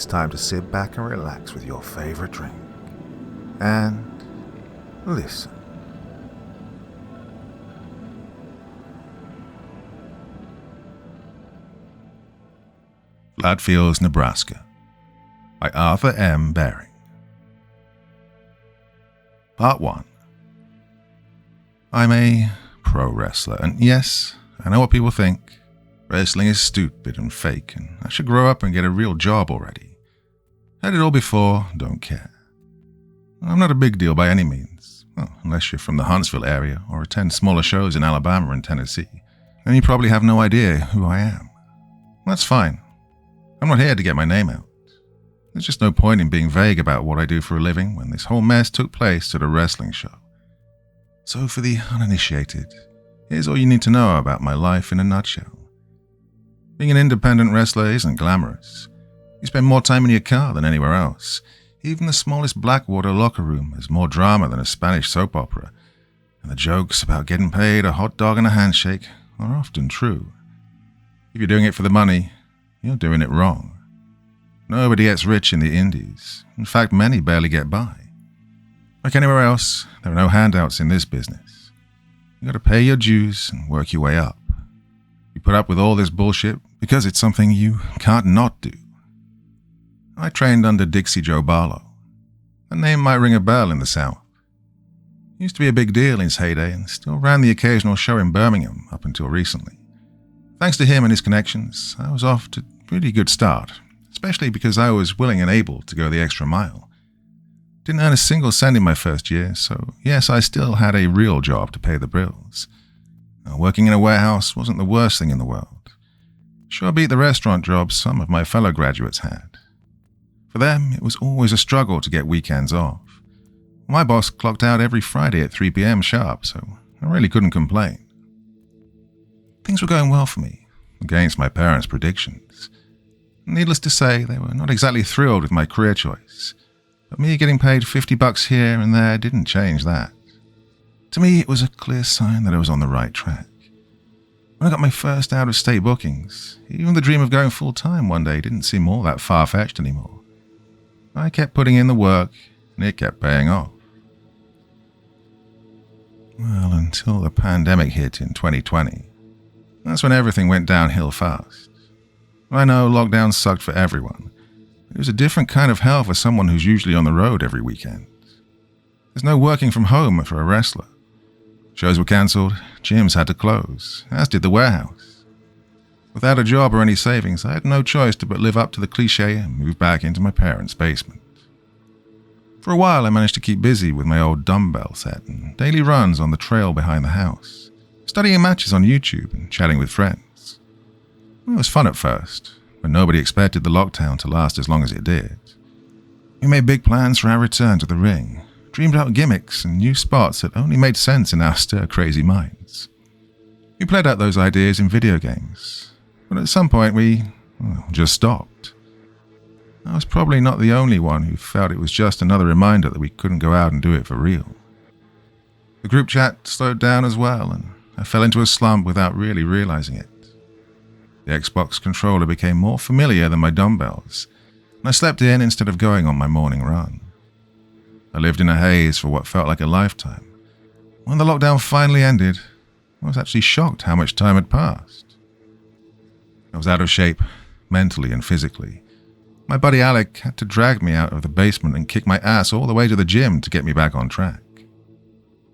it's time to sit back and relax with your favorite drink. And listen. Flatfields, Nebraska, by Arthur M. Baring. Part 1. I'm a pro wrestler, and yes, I know what people think. Wrestling is stupid and fake, and I should grow up and get a real job already. Had it all before, don't care. I'm not a big deal by any means, well, unless you're from the Huntsville area or attend smaller shows in Alabama and Tennessee. Then you probably have no idea who I am. That's fine. I'm not here to get my name out. There's just no point in being vague about what I do for a living when this whole mess took place at a wrestling show. So for the uninitiated, here's all you need to know about my life in a nutshell. Being an independent wrestler isn't glamorous. You spend more time in your car than anywhere else. Even the smallest Blackwater locker room has more drama than a Spanish soap opera, and the jokes about getting paid a hot dog and a handshake are often true. If you're doing it for the money, you're doing it wrong. Nobody gets rich in the indies. In fact, many barely get by. Like anywhere else, there are no handouts in this business. You gotta pay your dues and work your way up. You put up with all this bullshit because it's something you can't not do. I trained under Dixie Joe Barlow. That name might ring a bell in the South. He used to be a big deal in his heyday and still ran the occasional show in Birmingham up until recently. Thanks to him and his connections, I was off to a pretty good start, especially because I was willing and able to go the extra mile. Didn't earn a single cent in my first year, so yes, I still had a real job to pay the bills. Working in a warehouse wasn't the worst thing in the world. Sure beat the restaurant jobs some of my fellow graduates had. For them, it was always a struggle to get weekends off. My boss clocked out every Friday at 3 p.m. sharp, so I really couldn't complain. Things were going well for me, against my parents' predictions. Needless to say, they were not exactly thrilled with my career choice, but me getting paid $50 here and there didn't change that. To me, it was a clear sign that I was on the right track. When I got my first out-of-state bookings, even the dream of going full-time one day didn't seem all that far-fetched anymore. I kept putting in the work, and it kept paying off. Well, until the pandemic hit in 2020. That's when everything went downhill fast. I know lockdown sucked for everyone. It was a different kind of hell for someone who's usually on the road every weekend. There's no working from home for a wrestler. Shows were cancelled, gyms had to close, as did the warehouse. Without a job or any savings, I had no choice but live up to the cliche and move back into my parents' basement. For a while, I managed to keep busy with my old dumbbell set and daily runs on the trail behind the house, studying matches on YouTube and chatting with friends. It was fun at first, but nobody expected the lockdown to last as long as it did. We made big plans for our return to the ring, dreamed out gimmicks and new spots that only made sense in our stir-crazy minds. We played out those ideas in video games, but at some point we just stopped. I was probably not the only one who felt it was just another reminder that we couldn't go out and do it for real. The group chat slowed down as well, and I fell into a slump without really realizing it. The Xbox controller became more familiar than my dumbbells, and I slept in instead of going on my morning run. I lived in a haze for what felt like a lifetime. When the lockdown finally ended, I was actually shocked how much time had passed. I was out of shape, mentally and physically. My buddy Alec had to drag me out of the basement and kick my ass all the way to the gym to get me back on track.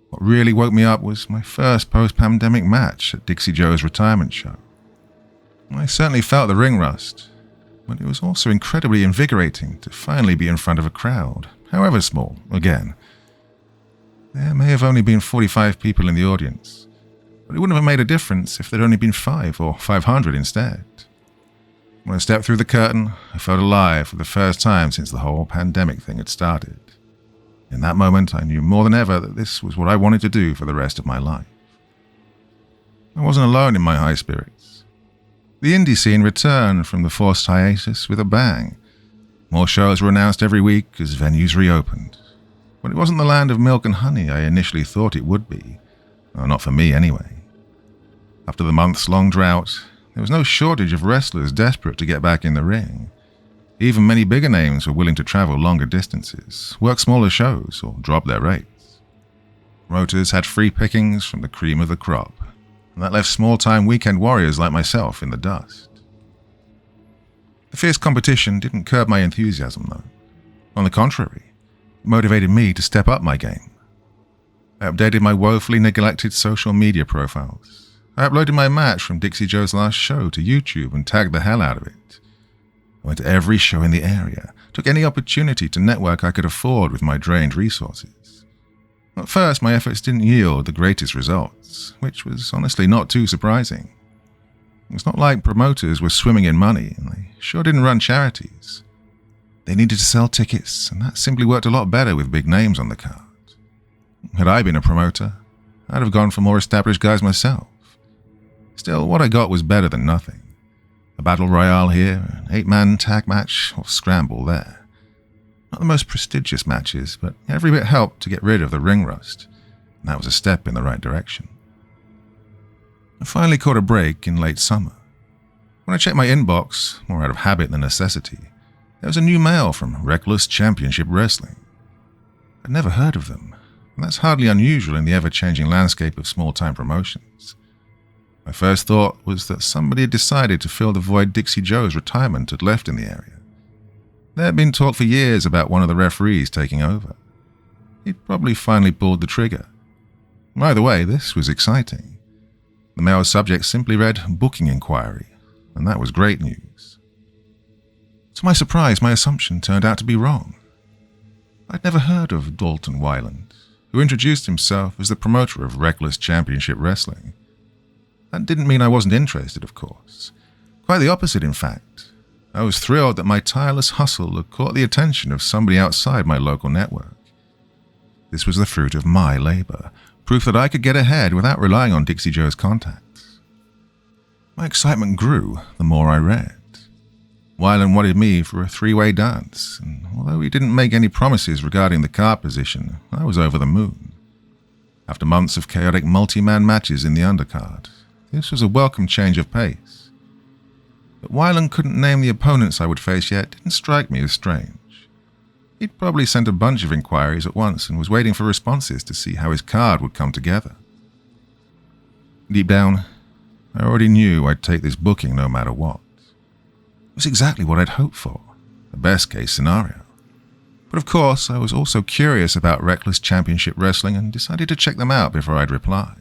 What really woke me up was my first post-pandemic match at Dixie Joe's retirement show. I certainly felt the ring rust, but it was also incredibly invigorating to finally be in front of a crowd, however small, again. There may have only been 45 people in the audience, but it wouldn't have made a difference if there'd only been 5 or 500 instead. When I stepped through the curtain, I felt alive for the first time since the whole pandemic thing had started. In that moment, I knew more than ever that this was what I wanted to do for the rest of my life. I wasn't alone in my high spirits. The indie scene returned from the forced hiatus with a bang. More shows were announced every week as venues reopened. But it wasn't the land of milk and honey I initially thought it would be. Well, not for me anyway. After the months-long drought, there was no shortage of wrestlers desperate to get back in the ring. Even many bigger names were willing to travel longer distances, work smaller shows, or drop their rates. Promoters had free pickings from the cream of the crop, and that left small-time weekend warriors like myself in the dust. The fierce competition didn't curb my enthusiasm, though. On the contrary, it motivated me to step up my game. I updated my woefully neglected social media profiles. I uploaded my match from Dixie Joe's last show to YouTube and tagged the hell out of it. I went to every show in the area, took any opportunity to network I could afford with my drained resources. At first, my efforts didn't yield the greatest results, which was honestly not too surprising. It's not like promoters were swimming in money, and they sure didn't run charities. They needed to sell tickets, and that simply worked a lot better with big names on the card. Had I been a promoter, I'd have gone for more established guys myself. Still, what I got was better than nothing. A battle royale here, an 8-man tag match, or scramble there. Not the most prestigious matches, but every bit helped to get rid of the ring rust, and that was a step in the right direction. I finally caught a break in late summer. When I checked my inbox, more out of habit than necessity, there was a new mail from Reckless Championship Wrestling. I'd never heard of them, and that's hardly unusual in the ever-changing landscape of small-time promotions. My first thought was that somebody had decided to fill the void Dixie Joe's retirement had left in the area. There had been talk for years about one of the referees taking over. He'd probably finally pulled the trigger. Either way, this was exciting. The mail's subject simply read "Booking Inquiry," and that was great news. To my surprise, my assumption turned out to be wrong. I'd never heard of Dalton Weiland, who introduced himself as the promoter of Reckless Championship Wrestling. That didn't mean I wasn't interested, of course. Quite the opposite, in fact. I was thrilled that my tireless hustle had caught the attention of somebody outside my local network. This was the fruit of my labor, proof that I could get ahead without relying on Dixie Joe's contacts. My excitement grew the more I read. Weiland wanted me for a 3-way dance, and although he didn't make any promises regarding the card position, I was over the moon. After months of chaotic multi-man matches in the undercard, this was a welcome change of pace. But Weiland couldn't name the opponents I would face yet didn't strike me as strange. He'd probably sent a bunch of inquiries at once and was waiting for responses to see how his card would come together. Deep down, I already knew I'd take this booking no matter what. It was exactly what I'd hoped for, the best-case scenario. But of course, I was also curious about Reckless Championship Wrestling and decided to check them out before I'd reply.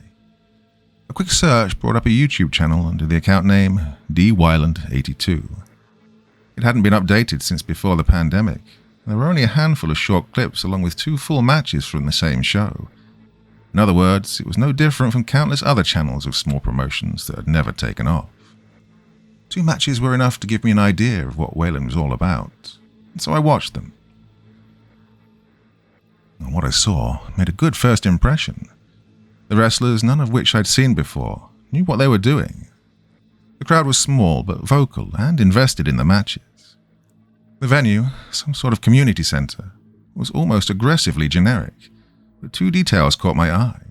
A quick search brought up a YouTube channel under the account name DWeiland82. It hadn't been updated since before the pandemic. There were only a handful of short clips along with 2 full matches from the same show. In other words, it was no different from countless other channels of small promotions that had never taken off. 2 matches were enough to give me an idea of what Weiland was all about, and so I watched them. And what I saw made a good first impression. The wrestlers, none of which I'd seen before, knew what they were doing. The crowd was small but vocal and invested in the matches. The venue, some sort of community center, was almost aggressively generic, but 2 details caught my eye.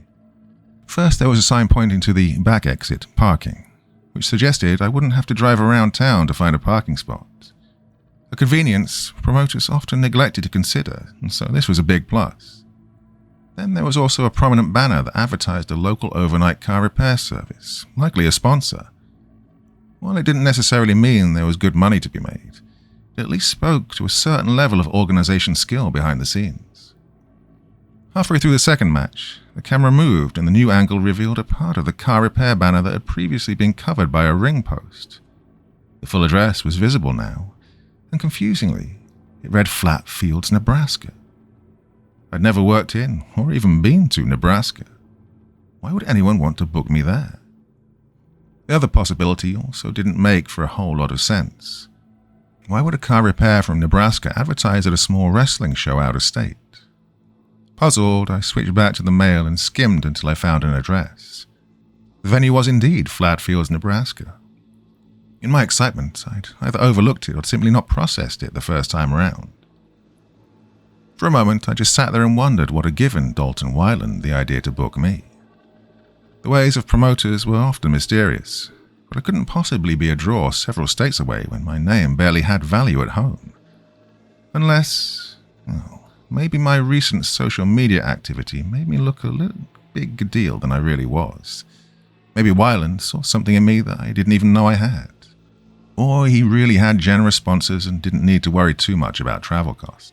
First, there was a sign pointing to the back exit parking, which suggested I wouldn't have to drive around town to find a parking spot. A convenience promoters often neglected to consider, and so this was a big plus. Then there was also a prominent banner that advertised a local overnight car repair service, likely a sponsor. While it didn't necessarily mean there was good money to be made, it at least spoke to a certain level of organization skill behind the scenes. Halfway through the second match, the camera moved and the new angle revealed a part of the car repair banner that had previously been covered by a ring post. The full address was visible now, and confusingly, it read Flat Fields, Nebraska. I'd never worked in or even been to Nebraska. Why would anyone want to book me there? The other possibility also didn't make for a whole lot of sense. Why would a car repair from Nebraska advertise at a small wrestling show out of state? Puzzled, I switched back to the mail and skimmed until I found an address. The venue was indeed Flat Fields, Nebraska. In my excitement, I'd either overlooked it or simply not processed it the first time around. For a moment, I just sat there and wondered what had given Dalton Weiland the idea to book me. The ways of promoters were often mysterious, but I couldn't possibly be a draw several states away when my name barely had value at home. Unless, well, maybe my recent social media activity made me look a little bigger deal than I really was. Maybe Wyland saw something in me that I didn't even know I had. Or he really had generous sponsors and didn't need to worry too much about travel costs.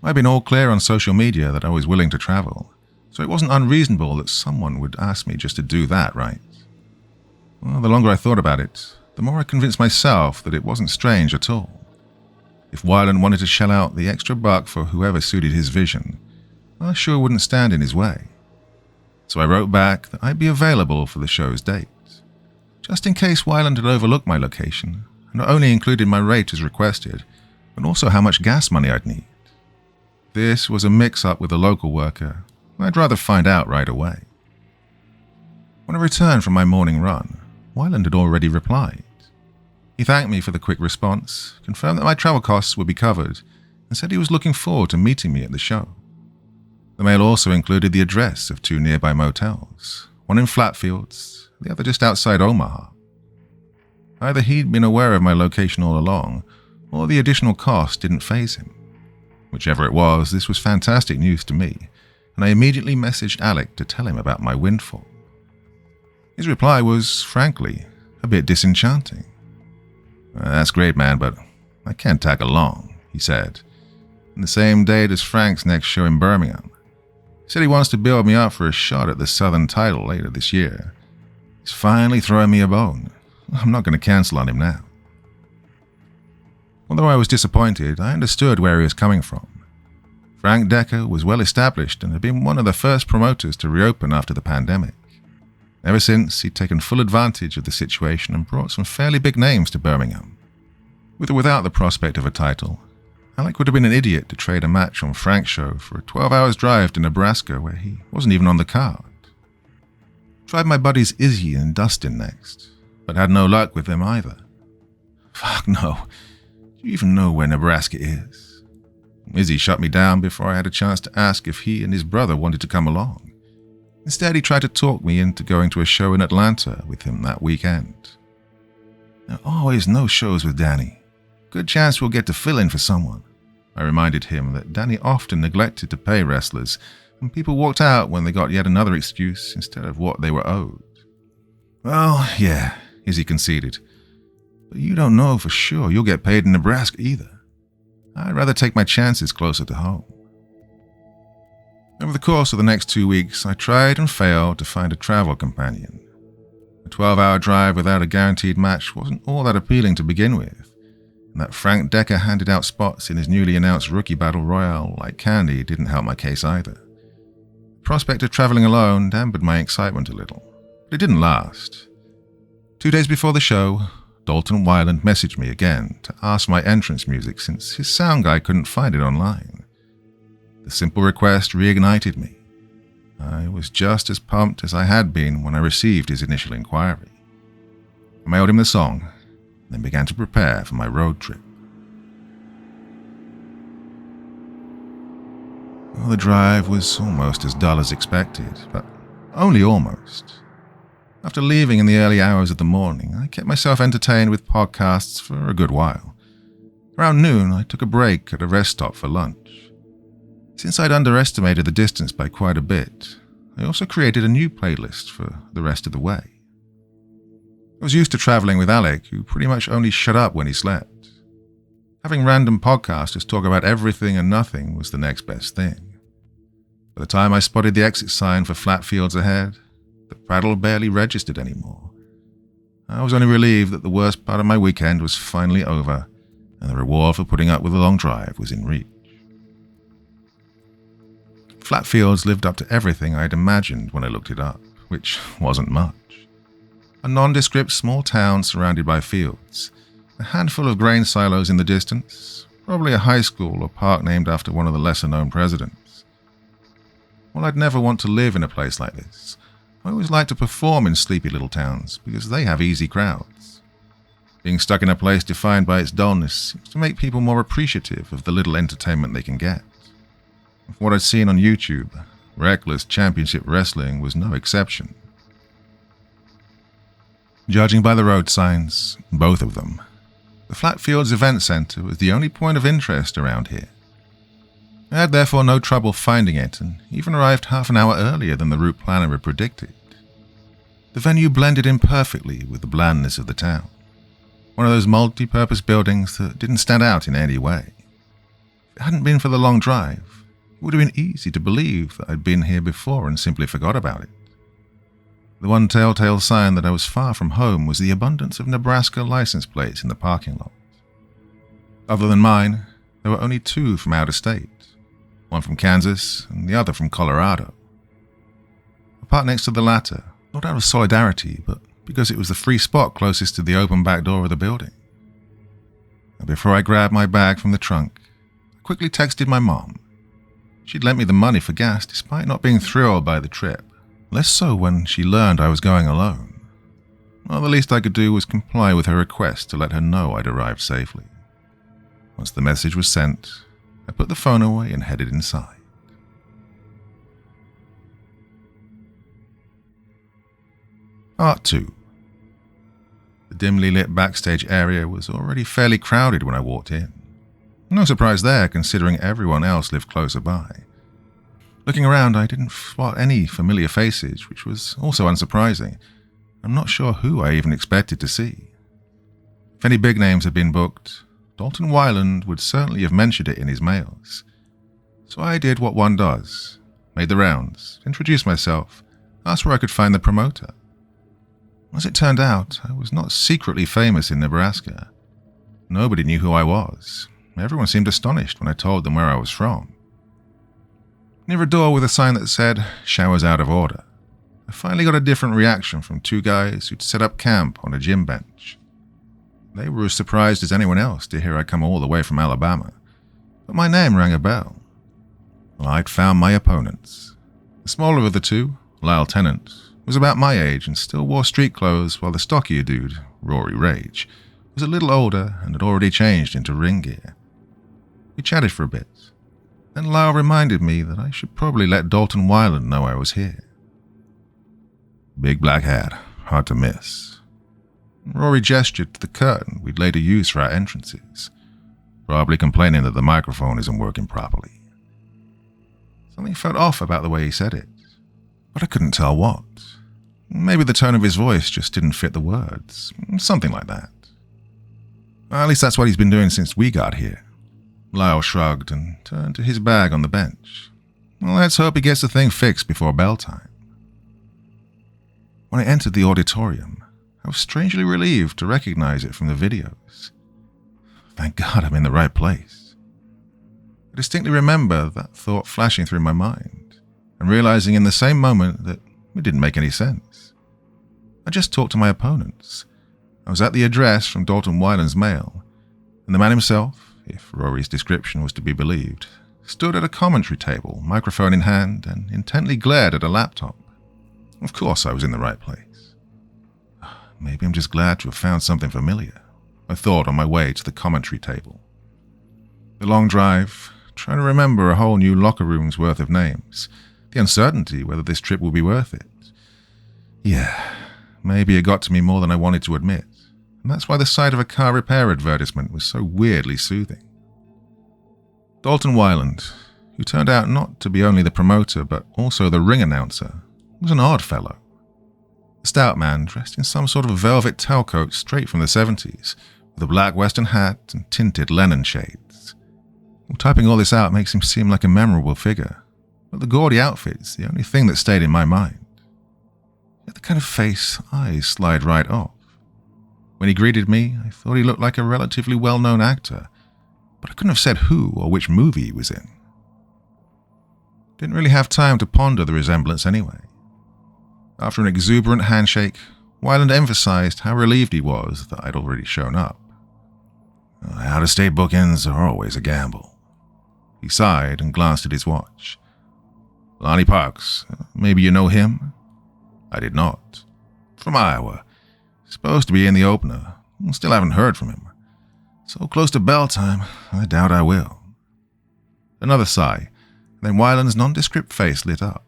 I'd been all clear on social media that I was willing to travel, so it wasn't unreasonable that someone would ask me just to do that, right? Well, the longer I thought about it, the more I convinced myself that it wasn't strange at all. If Wyland wanted to shell out the extra buck for whoever suited his vision, I sure wouldn't stand in his way. So I wrote back that I'd be available for the show's date, just in case Wyland had overlooked my location and not only included my rate as requested, but also how much gas money I'd need. This was a mix-up with a local worker, and I'd rather find out right away. When I returned from my morning run, Wyland had already replied. He thanked me for the quick response, confirmed that my travel costs would be covered, and said he was looking forward to meeting me at the show. The mail also included the address of 2 nearby motels, one in Flatfields, the other just outside Omaha. Either he'd been aware of my location all along, or the additional cost didn't faze him. Whichever it was, this was fantastic news to me, and I immediately messaged Alec to tell him about my windfall. His reply was, frankly, a bit disenchanting. That's great, man, but I can't tag along, he said. And the same date as Frank's next show in Birmingham. He said he wants to build me up for a shot at the Southern title later this year. He's finally throwing me a bone. I'm not going to cancel on him now. Although I was disappointed, I understood where he was coming from. Frank Decker was well established and had been one of the first promoters to reopen after the pandemic. Ever since, he'd taken full advantage of the situation and brought some fairly big names to Birmingham. With or without the prospect of a title, Alec would have been an idiot to trade a match on Frank's show for a 12-hour drive to Nebraska where he wasn't even on the card. Tried my buddies Izzy and Dustin next, but had no luck with them either. Fuck no. Do you even know where Nebraska is? Izzy shut me down before I had a chance to ask if he and his brother wanted to come along. Instead, he tried to talk me into going to a show in Atlanta with him that weekend. There are always no shows with Danny. Good chance we'll get to fill in for someone. I reminded him that Danny often neglected to pay wrestlers, and people walked out when they got yet another excuse instead of what they were owed. Well, yeah, Izzy conceded. But you don't know for sure you'll get paid in Nebraska either. I'd rather take my chances closer to home. Over the course of the next 2 weeks, I tried and failed to find a travel companion. A 12-hour drive without a guaranteed match wasn't all that appealing to begin with, and that Frank Decker handed out spots in his newly announced rookie battle royale like candy didn't help my case either. The prospect of traveling alone dampened my excitement a little, but it didn't last. 2 days before the show, Dalton Wyland messaged me again to ask my entrance music since his sound guy couldn't find it online. The simple request reignited me. I was just as pumped as I had been when I received his initial inquiry. I mailed him the song, then began to prepare for my road trip. Well, the drive was almost as dull as expected, but only almost. After leaving in the early hours of the morning, I kept myself entertained with podcasts for a good while. Around noon, I took a break at a rest stop for lunch. Since I'd underestimated the distance by quite a bit, I also created a new playlist for the rest of the way. I was used to traveling with Alec, who pretty much only shut up when he slept. Having random podcasters talk about everything and nothing was the next best thing. By the time I spotted the exit sign for Flatfields ahead, the prattle barely registered anymore. I was only relieved that the worst part of my weekend was finally over, and the reward for putting up with the long drive was in reach. Flatfields lived up to everything I had imagined when I looked it up, which wasn't much. A nondescript small town surrounded by fields, a handful of grain silos in the distance, probably a high school or park named after one of the lesser-known presidents. While I'd never want to live in a place like this, I always like to perform in sleepy little towns because they have easy crowds. Being stuck in a place defined by its dullness seems to make people more appreciative of the little entertainment they can get. From what I'd seen on YouTube, Reckless Championship Wrestling was no exception. Judging by the road signs, both of them, The Flatfields Event Centre was the only point of interest around here. I had therefore no trouble finding it, and even arrived half an hour earlier than the route planner had predicted. The venue blended in perfectly with the blandness of the town. One of those multi-purpose buildings that didn't stand out in any way. If it hadn't been for the long drive, it would have been easy to believe that I'd been here before and simply forgot about it. The one telltale sign that I was far from home was the abundance of Nebraska license plates in the parking lot. Other than mine, there were only 2 from out of state, one from Kansas and the other from Colorado. I parked next to the latter, not out of solidarity, but because it was the free spot closest to the open back door of the building. And before I grabbed my bag from the trunk, I quickly texted my mom. She'd lent me the money for gas despite not being thrilled by the trip, less so when she learned I was going alone. Well, the least I could do was comply with her request to let her know I'd arrived safely. Once the message was sent, I put the phone away and headed inside. Part 2. The dimly lit backstage area was already fairly crowded when I walked in. No surprise there, considering everyone else lived closer by. Looking around, I didn't spot any familiar faces, which was also unsurprising. I'm not sure who I even expected to see. If any big names had been booked, Dalton Wyland would certainly have mentioned it in his mails. So I did what one does, made the rounds, introduced myself, asked where I could find the promoter. As it turned out, I was not secretly famous in Nebraska. Nobody knew who I was. Everyone seemed astonished when I told them where I was from. Near a door with a sign that said, "Showers out of order," I finally got a different reaction from 2 guys who'd set up camp on a gym bench. They were as surprised as anyone else to hear I'd come all the way from Alabama, but my name rang a bell. Well, I'd found my opponents. The smaller of the 2, Lyle Tennant, was about my age and still wore street clothes, while the stockier dude, Rory Rage, was a little older and had already changed into ring gear. We chatted for a bit. Then Lyle reminded me that I should probably let Dalton Wyland know I was here. Big black hat, hard to miss. Rory gestured to the curtain we'd later use for our entrances, probably complaining that the microphone isn't working properly. Something felt off about the way he said it, but I couldn't tell what. Maybe the tone of his voice just didn't fit the words, something like that. At least that's what he's been doing since we got here. Lyle shrugged and turned to his bag on the bench. Well, let's hope he gets the thing fixed before bell time. When I entered the auditorium, I was strangely relieved to recognize it from the videos. Thank God I'm in the right place. I distinctly remember that thought flashing through my mind and realizing in the same moment that it didn't make any sense. I just talked to my opponents. I was at the address from Dalton Wyland's mail, and the man himself, if Rory's description was to be believed, stood at a commentary table, microphone in hand, and intently glared at a laptop. Of course I was in the right place. Maybe I'm just glad to have found something familiar, I thought on my way to the commentary table. The long drive, trying to remember a whole new locker room's worth of names, the uncertainty whether this trip will be worth it. Yeah, maybe it got to me more than I wanted to admit, and that's why the sight of a car repair advertisement was so weirdly soothing. Dalton Wyland, who turned out not to be only the promoter but also the ring announcer, was an odd fellow. A stout man dressed in some sort of velvet tailcoat straight from the 70s, with a black western hat and tinted Lennon shades. Well, typing all this out makes him seem like a memorable figure, but the gaudy outfit's the only thing that stayed in my mind. He had the kind of face eyes slide right off. When he greeted me, I thought he looked like a relatively well-known actor, but I couldn't have said who or which movie he was in. Didn't really have time to ponder the resemblance anyway. After an exuberant handshake, Wyland emphasized how relieved he was that I'd already shown up. Out-of-state bookings are always a gamble. He sighed and glanced at his watch. Lonnie Parks, maybe you know him? I did not. From Iowa. Supposed to be in the opener. Still haven't heard from him. So close to bell time, I doubt I will. Another sigh, then Wyland's nondescript face lit up.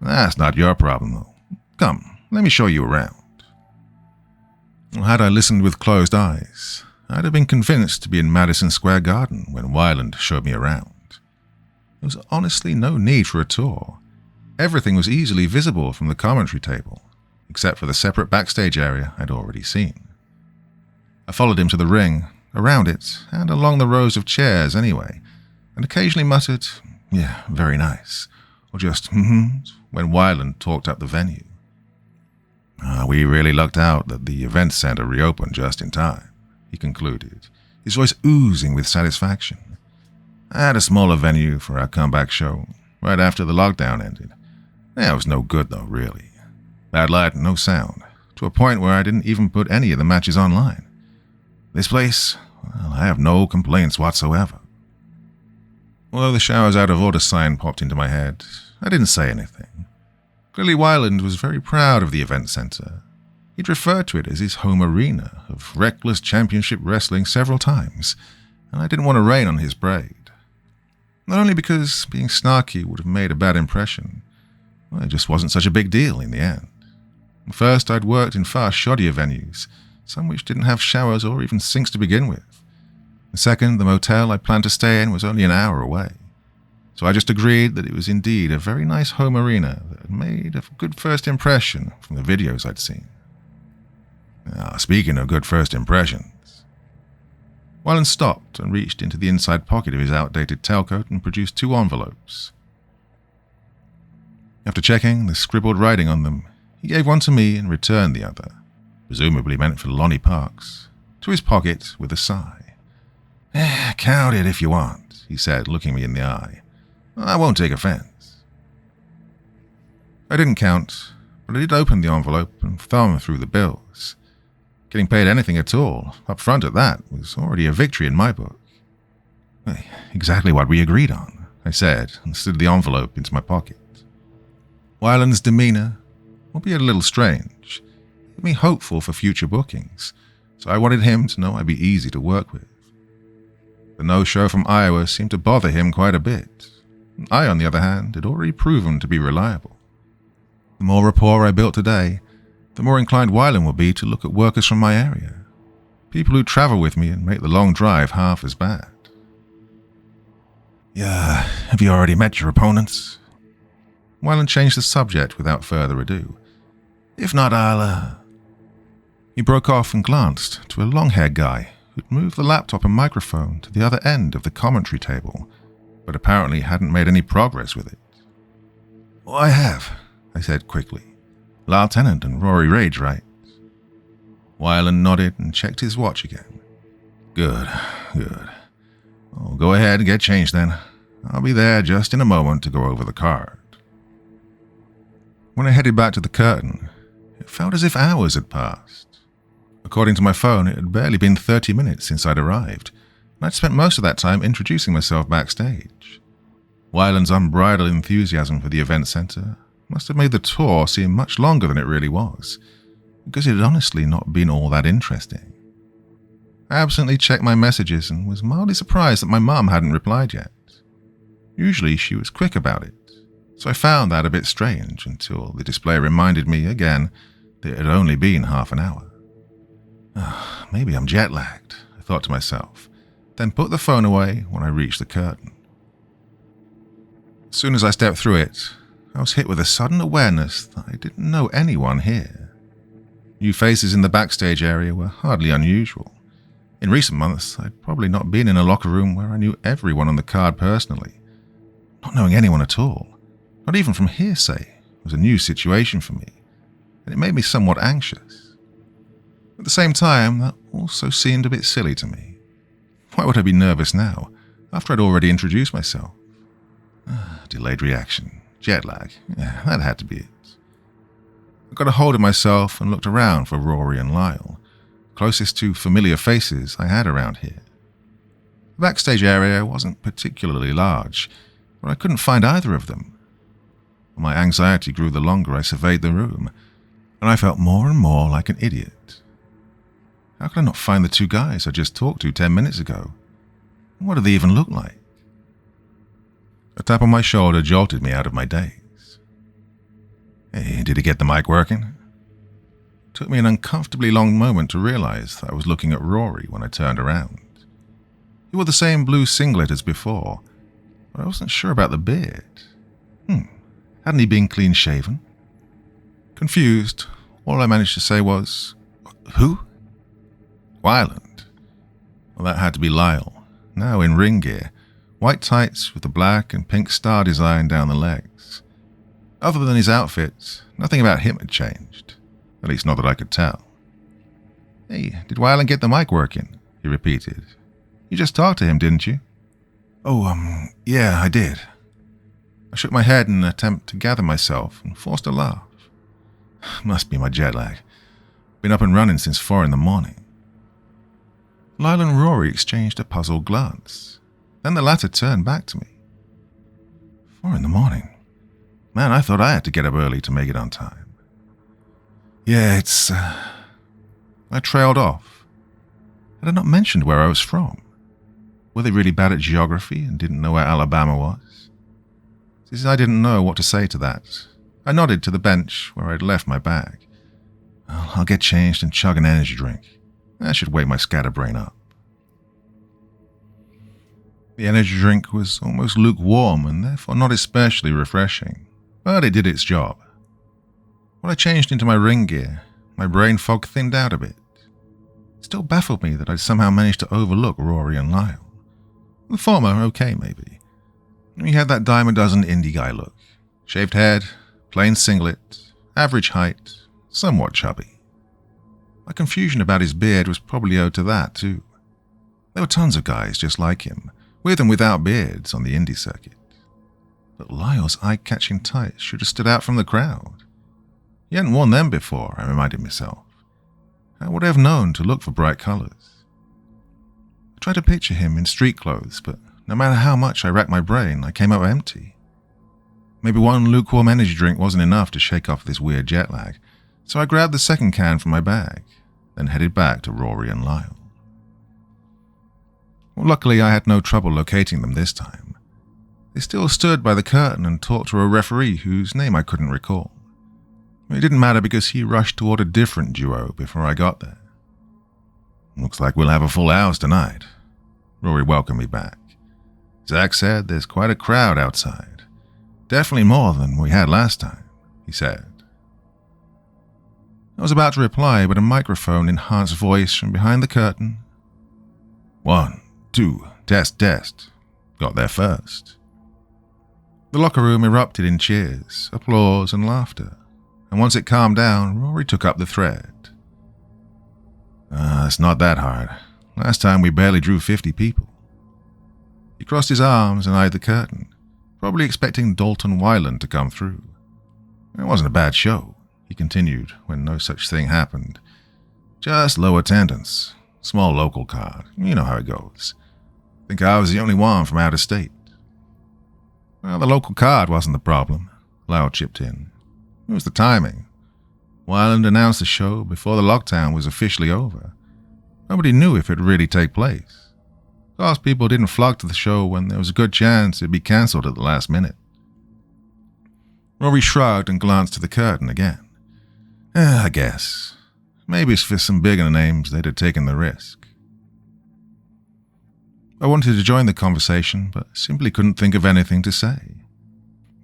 That's not your problem, though. Come, let me show you around. Had I listened with closed eyes, I'd have been convinced to be in Madison Square Garden when Wyland showed me around. There was honestly no need for a tour. Everything was easily visible from the commentary table, except for the separate backstage area I'd already seen. I followed him to the ring, around it, and along the rows of chairs anyway, and occasionally muttered, "Yeah, very nice," or just when Wyland talked up the venue. We really lucked out that the event center reopened just in time, he concluded, his voice oozing with satisfaction. I had a smaller venue for our comeback show, right after the lockdown ended. It was no good though, really. Bad light and no sound, to a point where I didn't even put any of the matches online. This place, well, I have no complaints whatsoever. Although the showers out of order sign popped into my head, I didn't say anything. Clearly Wyland was very proud of the event center. He'd referred to it as his home arena of reckless championship wrestling several times, and I didn't want to rain on his parade. Not only because being snarky would have made a bad impression, well, it just wasn't such a big deal in the end. First, I'd worked in far shoddier venues, some which didn't have showers or even sinks to begin with. And second, the motel I planned to stay in was only an hour away. So I just agreed that it was indeed a very nice home arena that had made a good first impression from the videos I'd seen. Speaking of good first impressions, Wyland stopped and reached into the inside pocket of his outdated tailcoat and produced 2 envelopes. After checking the scribbled writing on them, he gave one to me and returned the other, presumably meant for Lonnie Parks, to his pocket with a sigh. Count it if you want, he said, looking me in the eye. I won't take offense. I didn't count, but I did open the envelope and thumb through the bills. Getting paid anything at all, up front at that, was already a victory in my book. Exactly what we agreed on, I said, and slid the envelope into my pocket. Wyland's demeanor, albeit a little strange, made me hopeful for future bookings, so I wanted him to know I'd be easy to work with. The no-show from Iowa seemed to bother him quite a bit. I, on the other hand, had already proven to be reliable. The more rapport I built today, the more inclined Wyland will be to look at workers from my area, people who travel with me and make the long drive half as bad. Yeah, have you already met your opponents? Wyland changed the subject without further ado. If not, I'll, He broke off and glanced to a long-haired guy who'd moved the laptop and microphone to the other end of the commentary table, but apparently hadn't made any progress with it. "Oh, I have," I said quickly. "Lieutenant and Rory Rage, right?" Wyland nodded and checked his watch again. Good. Oh, go ahead and get changed then. I'll be there just in a moment to go over the card. When I headed back to the curtain, it felt as if hours had passed. According to my phone, it had barely been 30 minutes since I'd arrived, and I'd spent most of that time introducing myself backstage. Wyland's unbridled enthusiasm for the event center must have made the tour seem much longer than it really was, because it had honestly not been all that interesting. I absently checked my messages and was mildly surprised that my mum hadn't replied yet. Usually she was quick about it, so I found that a bit strange until the display reminded me again that it had only been half an hour. Maybe I'm jet-lagged, I thought to myself, then put the phone away when I reached the curtain. As soon as I stepped through it, I was hit with a sudden awareness that I didn't know anyone here. New faces in the backstage area were hardly unusual. In recent months, I'd probably not been in a locker room where I knew everyone on the card personally. Not knowing anyone at all, not even from hearsay, was a new situation for me, and it made me somewhat anxious. At the same time, that also seemed a bit silly to me. Why would I be nervous now, after I'd already introduced myself? Delayed reaction, jet lag, yeah, that had to be it. I got a hold of myself and looked around for Rory and Lyle, closest to familiar faces I had around here. The backstage area wasn't particularly large, but I couldn't find either of them. My anxiety grew the longer I surveyed the room, and I felt more and more like an idiot. How could I not find the 2 guys I just talked to 10 minutes ago? What did they even look like? A tap on my shoulder jolted me out of my daze. Hey, did he get the mic working? It took me an uncomfortably long moment to realize that I was looking at Rory when I turned around. He wore the same blue singlet as before, but I wasn't sure about the beard. Hadn't he been clean-shaven? Confused, all I managed to say was, "Who?" "Wyland." Well, that had to be Lyle, now in ring gear, white tights with the black and pink star design down the legs. Other than his outfit, nothing about him had changed, at least not that I could tell. "Hey, did Wyland get the mic working?" he repeated. "You just talked to him, didn't you?" "Oh, yeah, I did." I shook my head in an attempt to gather myself and forced a laugh. Must be my jet lag. Been up and running since 4 a.m. Lyle and Rory exchanged a puzzled glance. Then the latter turned back to me. 4 a.m? Man, I thought I had to get up early to make it on time. "Yeah, it's..." I trailed off. Had I not mentioned where I was from? Were they really bad at geography and didn't know where Alabama was? Since I didn't know what to say to that, I nodded to the bench where I'd left my bag. "Well, I'll get changed and chug an energy drink. That should wake my scatterbrain up." The energy drink was almost lukewarm and therefore not especially refreshing, but it did its job. When I changed into my ring gear, my brain fog thinned out a bit. It still baffled me that I'd somehow managed to overlook Rory and Lyle. The former, okay maybe. He had that dime-a-dozen indie guy look. Shaved head, plain singlet, average height, somewhat chubby. My confusion about his beard was probably owed to that, too. There were tons of guys just like him, with and without beards, on the indie circuit. But Lyle's eye-catching tights should have stood out from the crowd. He hadn't worn them before, I reminded myself. How would I have known to look for bright colors? I tried to picture him in street clothes, but no matter how much I racked my brain, I came up empty. Maybe one lukewarm energy drink wasn't enough to shake off this weird jet lag, so I grabbed the second can from my bag, then headed back to Rory and Lyle. Well, luckily, I had no trouble locating them this time. They still stood by the curtain and talked to a referee whose name I couldn't recall. It didn't matter because he rushed toward a different duo before I got there. "Looks like we'll have a full house tonight." Rory welcomed me back. "Zach said there's quite a crowd outside. Definitely more than we had last time," he said. I was about to reply, but a microphone-enhanced voice from behind the curtain. 1, 2, test. Got there first. The locker room erupted in cheers, applause, and laughter, and once it calmed down, Rory took up the thread. It's not that hard. Last time we barely drew 50 people." He crossed his arms and eyed the curtain, probably expecting Dalton Wyland to come through. "It wasn't a bad show," he continued when no such thing happened. "Just low attendance. Small local card. You know how it goes. Think I was the only one from out of state." "Well, the local card wasn't the problem," Lyle chipped in. "It was the timing. Wyland announced the show before the lockdown was officially over. Nobody knew if it'd really take place. Of course, people didn't flock to the show when there was a good chance it'd be cancelled at the last minute." Rory shrugged and glanced to the curtain again. I guess. Maybe it's for some bigger names they'd have taken the risk." I wanted to join the conversation, but simply couldn't think of anything to say.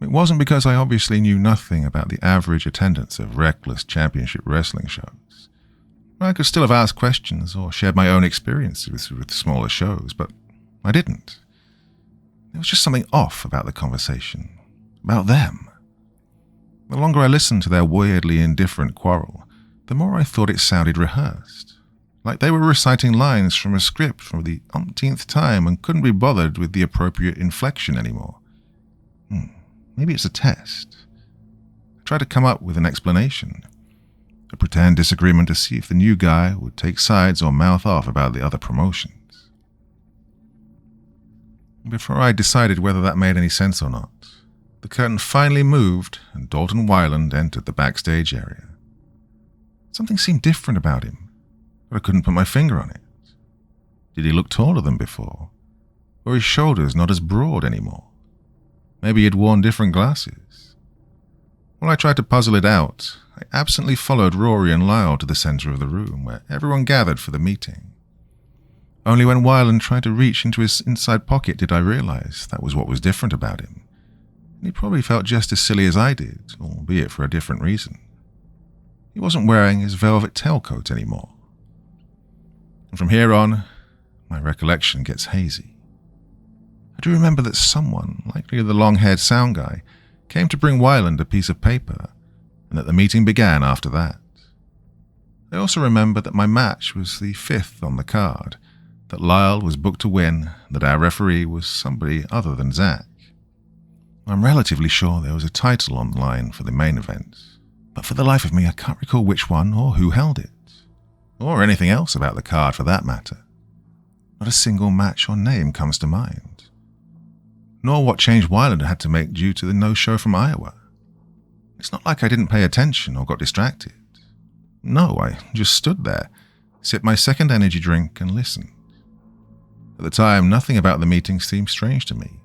It wasn't because I obviously knew nothing about the average attendance of reckless championship wrestling shows. I could still have asked questions or shared my own experiences with smaller shows, but I didn't. There was just something off about the conversation, about them. The longer I listened to their weirdly indifferent quarrel, the more I thought it sounded rehearsed, like they were reciting lines from a script for the umpteenth time and couldn't be bothered with the appropriate inflection anymore. Maybe it's a test. I tried to come up with an explanation, a pretend disagreement to see if the new guy would take sides or mouth off about the other promotions. Before I decided whether that made any sense or not, the curtain finally moved and Dalton Wyland entered the backstage area. Something seemed different about him, but I couldn't put my finger on it. Did he look taller than before? Or his shoulders not as broad anymore? Maybe he'd worn different glasses. While I tried to puzzle it out, I absently followed Rory and Lyle to the centre of the room where everyone gathered for the meeting. Only when Wyland tried to reach into his inside pocket did I realise that was what was different about him. And he probably felt just as silly as I did, albeit for a different reason. He wasn't wearing his velvet tailcoat anymore. And from here on, my recollection gets hazy. I do remember that someone, likely the long-haired sound guy, came to bring Wyland a piece of paper, and that the meeting began after that. I also remember that my match was the 5th on the card, that Lyle was booked to win, that our referee was somebody other than Zach. I'm relatively sure there was a title on the line for the main event, but for the life of me I can't recall which one or who held it, or anything else about the card for that matter. Not a single match or name comes to mind, nor what change Wyland had to make due to the no-show from Iowa. It's not like I didn't pay attention or got distracted. No, I just stood there, sipped my second energy drink and listened. At the time, nothing about the meeting seemed strange to me,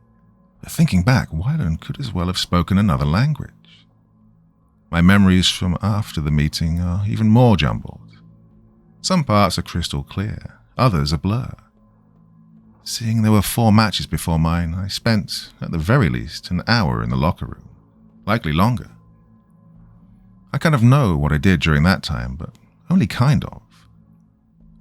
but thinking back, Wyland could as well have spoken another language. My memories from after the meeting are even more jumbled. Some parts are crystal clear, others a blur. Seeing there were 4 matches before mine, I spent, at the very least, an hour in the locker room, likely longer. I kind of know what I did during that time, but only kind of.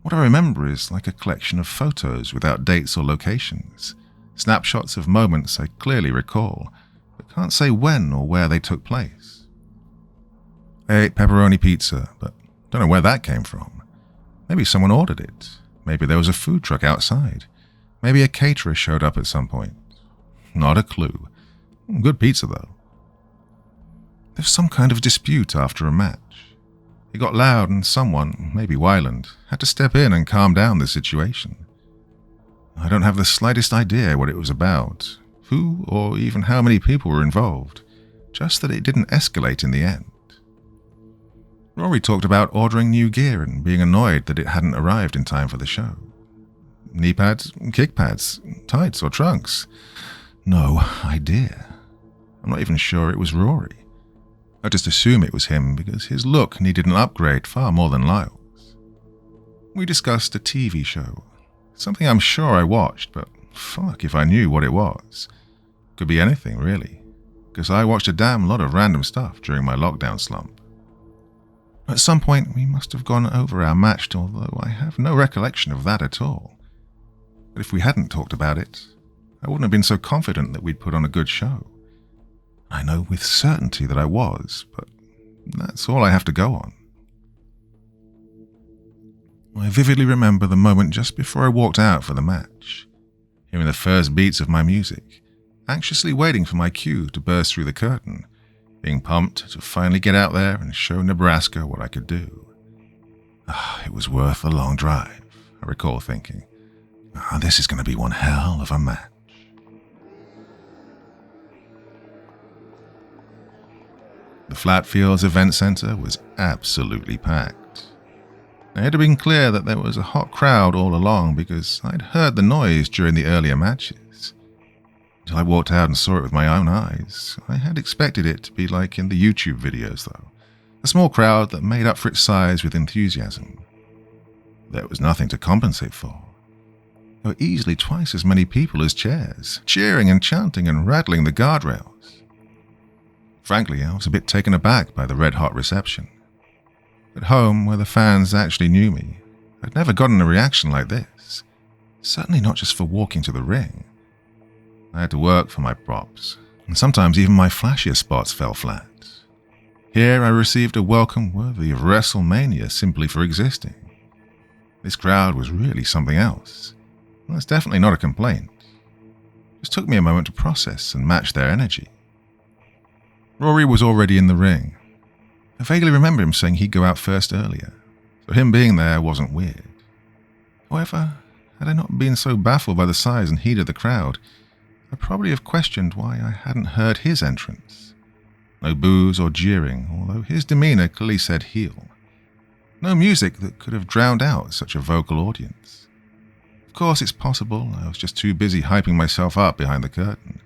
What I remember is like a collection of photos without dates or locations, snapshots of moments I clearly recall, but can't say when or where they took place. I ate pepperoni pizza, but don't know where that came from. Maybe someone ordered it. Maybe there was a food truck outside. Maybe a caterer showed up at some point. Not a clue. Good pizza, though. There was some kind of dispute after a match. It got loud and someone, maybe Wyland, had to step in and calm down the situation. I don't have the slightest idea what it was about, who or even how many people were involved, just that it didn't escalate in the end. Rory talked about ordering new gear and being annoyed that it hadn't arrived in time for the show. Knee pads, kick pads, tights or trunks? No idea. I'm not even sure it was Rory. I just assume it was him because his look needed an upgrade far more than Lyle's. We discussed a TV show, something I'm sure I watched, but fuck if I knew what it was. Could be anything, really, because I watched a damn lot of random stuff during my lockdown slump. At some point, we must have gone over our match, although I have no recollection of that at all. But if we hadn't talked about it, I wouldn't have been so confident that we'd put on a good show. I know with certainty that I was, but that's all I have to go on. I vividly remember the moment just before I walked out for the match, hearing the first beats of my music, anxiously waiting for my cue to burst through the curtain, being pumped to finally get out there and show Nebraska what I could do. It was worth the long drive, I recall thinking. This is going to be one hell of a match. The Flatfields Event Center was absolutely packed. It had been clear that there was a hot crowd all along because I'd heard the noise during the earlier matches. Until I walked out and saw it with my own eyes, I had expected it to be like in the YouTube videos though, a small crowd that made up for its size with enthusiasm. There was nothing to compensate for. There were easily twice as many people as chairs, cheering and chanting and rattling the guardrails. Frankly, I was a bit taken aback by the red-hot reception. At home, where the fans actually knew me, I'd never gotten a reaction like this. Certainly not just for walking to the ring. I had to work for my props, and sometimes even my flashier spots fell flat. Here I received a welcome worthy of WrestleMania simply for existing. This crowd was really something else. Well, that's definitely not a complaint. It just took me a moment to process and match their energy. Rory was already in the ring. I vaguely remember him saying he'd go out first earlier, so him being there wasn't weird. However, had I not been so baffled by the size and heat of the crowd, I'd probably have questioned why I hadn't heard his entrance. No boos or jeering, although his demeanor clearly said heel. No music that could have drowned out such a vocal audience. Of course, it's possible I was just too busy hyping myself up behind the curtain.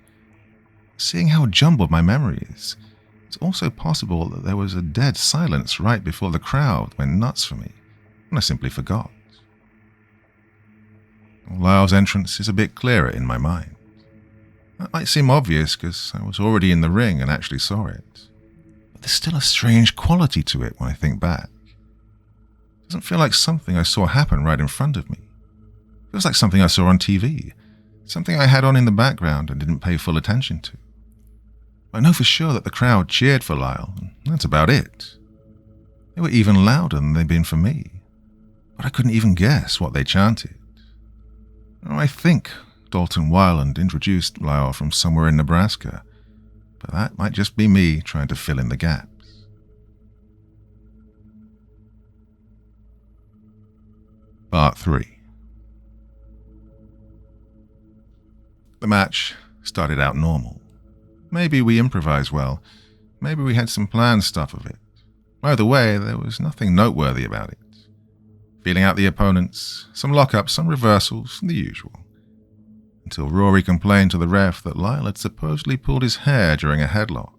Seeing how jumbled my memory is, It's also possible that there was a dead silence right before the crowd went nuts for me, and I simply forgot. Lyle's entrance is a bit clearer in my mind. That might seem obvious because I was already in the ring and actually saw it. But there's still a strange quality to it when I think back. It doesn't feel like something I saw happen right in front of me. It feels like something I saw on TV, something I had on in the background and didn't pay full attention to. I know for sure that the crowd cheered for Lyle, and that's about it. They were even louder than they'd been for me, but I couldn't even guess what they chanted. I think Dalton Wyland introduced Lyle from somewhere in Nebraska, but that might just be me trying to fill in the gaps. Part 3. The match started out normal. Maybe we improvised well. Maybe we had some planned stuff of it. Either way, there was nothing noteworthy about it. Feeling out the opponents, some lockups, some reversals, the usual. Until Rory complained to the ref that Lyle had supposedly pulled his hair during a headlock.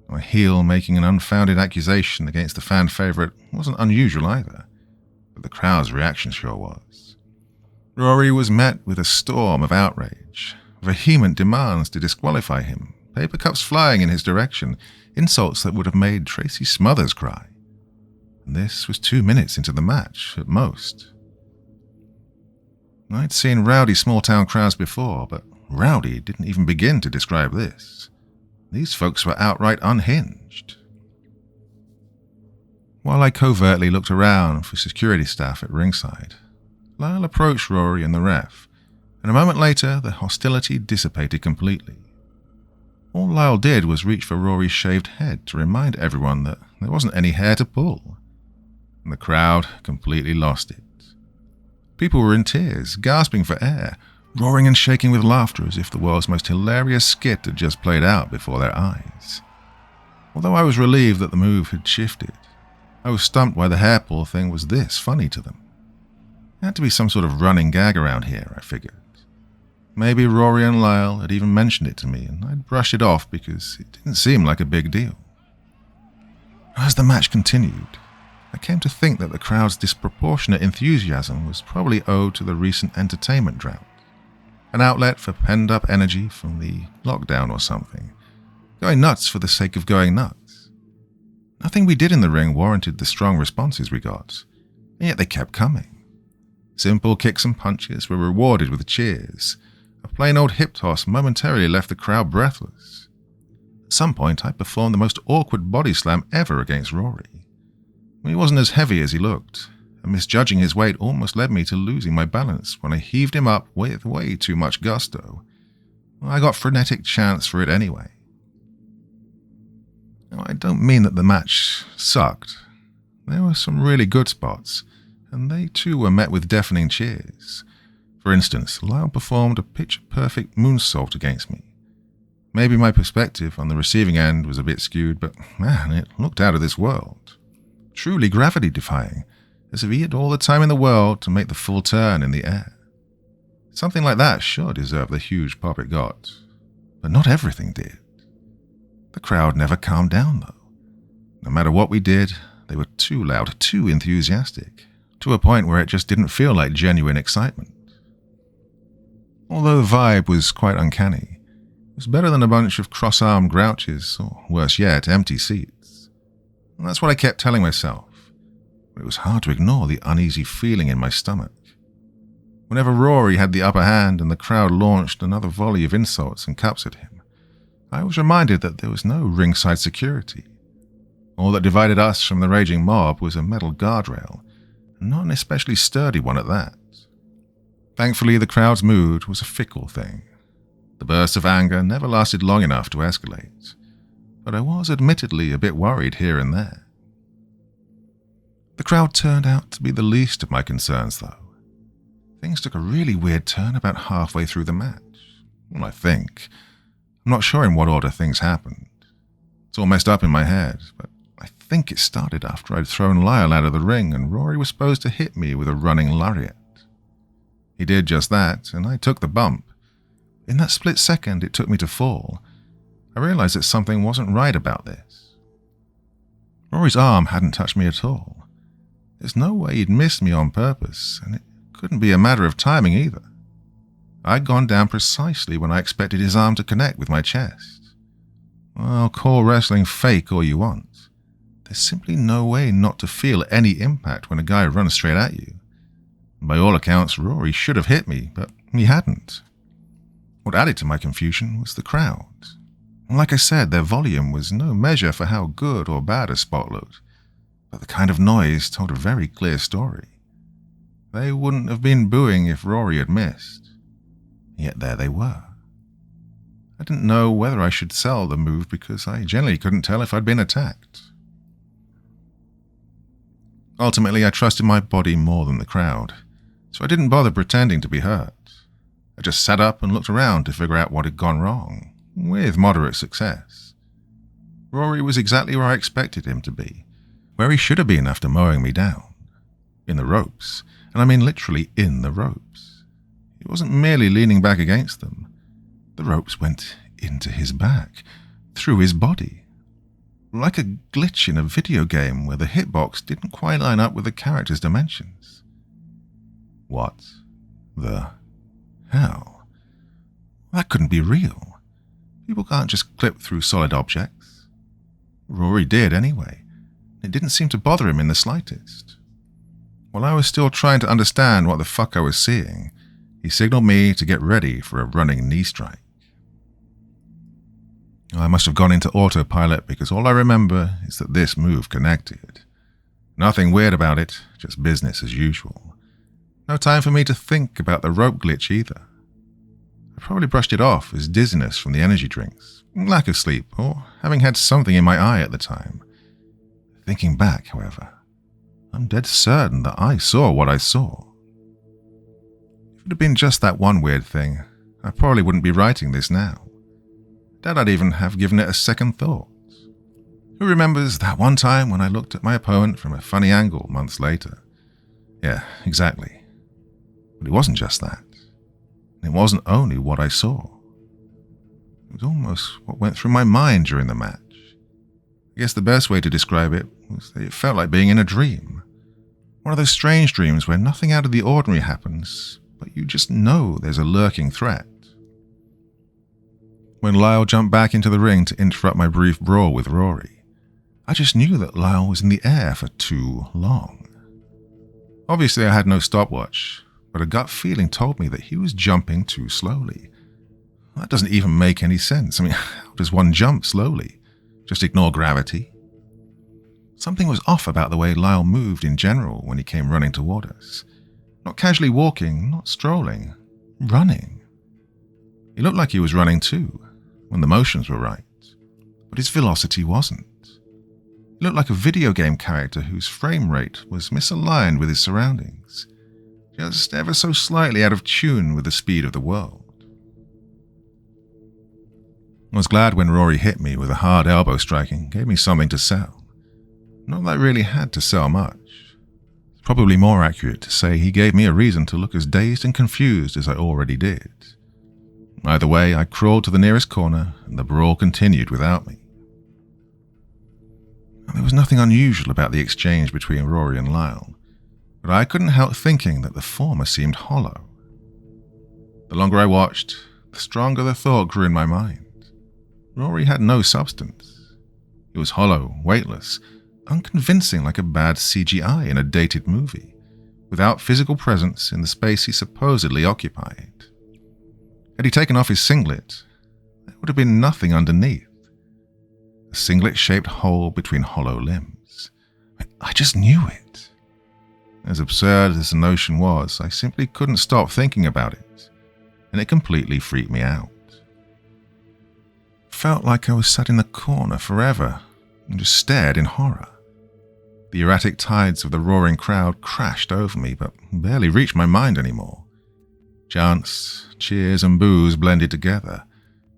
My heel making an unfounded accusation against the fan favourite wasn't unusual either, but the crowd's reaction sure was. Rory was met with a storm of outrage, vehement demands to disqualify him, paper cups flying in his direction, insults that would have made Tracy Smothers cry. And this was 2 minutes into the match, at most. I'd seen rowdy small-town crowds before, but rowdy didn't even begin to describe this. These folks were outright unhinged. While I covertly looked around for security staff at ringside, Lyle approached Rory and the ref, and a moment later the hostility dissipated completely. All Lyle did was reach for Rory's shaved head to remind everyone that there wasn't any hair to pull, and the crowd completely lost it. People were in tears, gasping for air, roaring and shaking with laughter as if the world's most hilarious skit had just played out before their eyes. Although I was relieved that the move had shifted, I was stumped why the hair pull thing was this funny to them. It had to be some sort of running gag around here, I figured. Maybe Rory and Lyle had even mentioned it to me, and I'd brushed it off because it didn't seem like a big deal. As the match continued, I came to think that the crowd's disproportionate enthusiasm was probably owed to the recent entertainment drought, an outlet for penned-up energy from the lockdown or something, going nuts for the sake of going nuts. Nothing we did in the ring warranted the strong responses we got, and yet they kept coming. Simple kicks and punches were rewarded with cheers. A plain old hip toss momentarily left the crowd breathless. At some point, I performed the most awkward body slam ever against Rory. He wasn't as heavy as he looked, and misjudging his weight almost led me to losing my balance when I heaved him up with way too much gusto. I got frenetic chants for it anyway. Now, I don't mean that the match sucked. There were some really good spots, and they too were met with deafening cheers. For instance, Lyle performed a pitch-perfect moonsault against me. Maybe my perspective on the receiving end was a bit skewed, but man, it looked out of this world. Truly gravity-defying, as if he had all the time in the world to make the full turn in the air. Something like that sure deserved the huge pop it got, but not everything did. The crowd never calmed down, though. No matter what we did, they were too loud, too enthusiastic, to a point where it just didn't feel like genuine excitement. Although the vibe was quite uncanny, it was better than a bunch of cross-armed grouches, or worse yet, empty seats. And that's what I kept telling myself, but it was hard to ignore the uneasy feeling in my stomach. Whenever Rory had the upper hand and the crowd launched another volley of insults and cups at him, I was reminded that there was no ringside security. All that divided us from the raging mob was a metal guardrail, and not an especially sturdy one at that. Thankfully, the crowd's mood was a fickle thing. The bursts of anger never lasted long enough to escalate, but I was admittedly a bit worried here and there. The crowd turned out to be the least of my concerns, though. Things took a really weird turn about halfway through the match. Well, I think. I'm not sure in what order things happened. It's all messed up in my head, but I think it started after I'd thrown Lyle out of the ring and Rory was supposed to hit me with a running lariat. He did just that, and I took the bump. In that split second it took me to fall, I realized that something wasn't right about this. Rory's arm hadn't touched me at all. There's no way he'd missed me on purpose, and it couldn't be a matter of timing either. I'd gone down precisely when I expected his arm to connect with my chest. Well, call wrestling fake all you want. There's simply no way not to feel any impact when a guy runs straight at you. By all accounts, Rory should have hit me, but he hadn't. What added to my confusion was the crowd. Like I said, their volume was no measure for how good or bad a spot looked, but the kind of noise told a very clear story. They wouldn't have been booing if Rory had missed. Yet there they were. I didn't know whether I should sell the move because I generally couldn't tell if I'd been attacked. Ultimately, I trusted my body more than the crowd, so I didn't bother pretending to be hurt. I just sat up and looked around to figure out what had gone wrong, with moderate success. Rory was exactly where I expected him to be, where he should have been after mowing me down. In the ropes, and I mean literally in the ropes. He wasn't merely leaning back against them. The ropes went into his back, through his body. Like a glitch in a video game where the hitbox didn't quite line up with the character's dimensions. What the hell? That couldn't be real. People can't just clip through solid objects. Rory did anyway. It didn't seem to bother him in the slightest. While I was still trying to understand what the fuck I was seeing, he signaled me to get ready for a running knee strike. I must have gone into autopilot because all I remember is that this move connected. Nothing weird about it, just business as usual. No time for me to think about the rope glitch either. I probably brushed it off as dizziness from the energy drinks, lack of sleep, or having had something in my eye at the time. Thinking back, however, I'm dead certain that I saw what I saw. If it had been just that one weird thing, I probably wouldn't be writing this now. Doubt I'd even have given it a second thought. Who remembers that one time when I looked at my opponent from a funny angle months later? Yeah, exactly. But it wasn't just that. And it wasn't only what I saw. It was almost what went through my mind during the match. I guess the best way to describe it was that it felt like being in a dream. One of those strange dreams where nothing out of the ordinary happens, but you just know there's a lurking threat. When Lyle jumped back into the ring to interrupt my brief brawl with Rory, I just knew that Lyle was in the air for too long. Obviously, I had no stopwatch, but a gut feeling told me that he was jumping too slowly. That doesn't even make any sense. I mean, how does one jump slowly? Just ignore gravity? Something was off about the way Lyle moved in general when he came running toward us. Not casually walking, not strolling, running. He looked like he was running too, when the motions were right, but his velocity wasn't. He looked like a video game character whose frame rate was misaligned with his surroundings, just ever so slightly out of tune with the speed of the world. I was glad when Rory hit me with a hard elbow striking, gave me something to sell. Not that I really had to sell much. It's probably more accurate to say he gave me a reason to look as dazed and confused as I already did. Either way, I crawled to the nearest corner, and the brawl continued without me. There was nothing unusual about the exchange between Rory and Lyle, but I couldn't help thinking that the former seemed hollow. The longer I watched, the stronger the thought grew in my mind. Rory had no substance. He was hollow, weightless, unconvincing like a bad CGI in a dated movie, without physical presence in the space he supposedly occupied. Had he taken off his singlet, there would have been nothing underneath. A singlet-shaped hole between hollow limbs. I just knew it. As absurd as the notion was, I simply couldn't stop thinking about it, and it completely freaked me out. Felt like I was sat in the corner forever and just stared in horror. The erratic tides of the roaring crowd crashed over me but barely reached my mind anymore. Chants, cheers and boos blended together,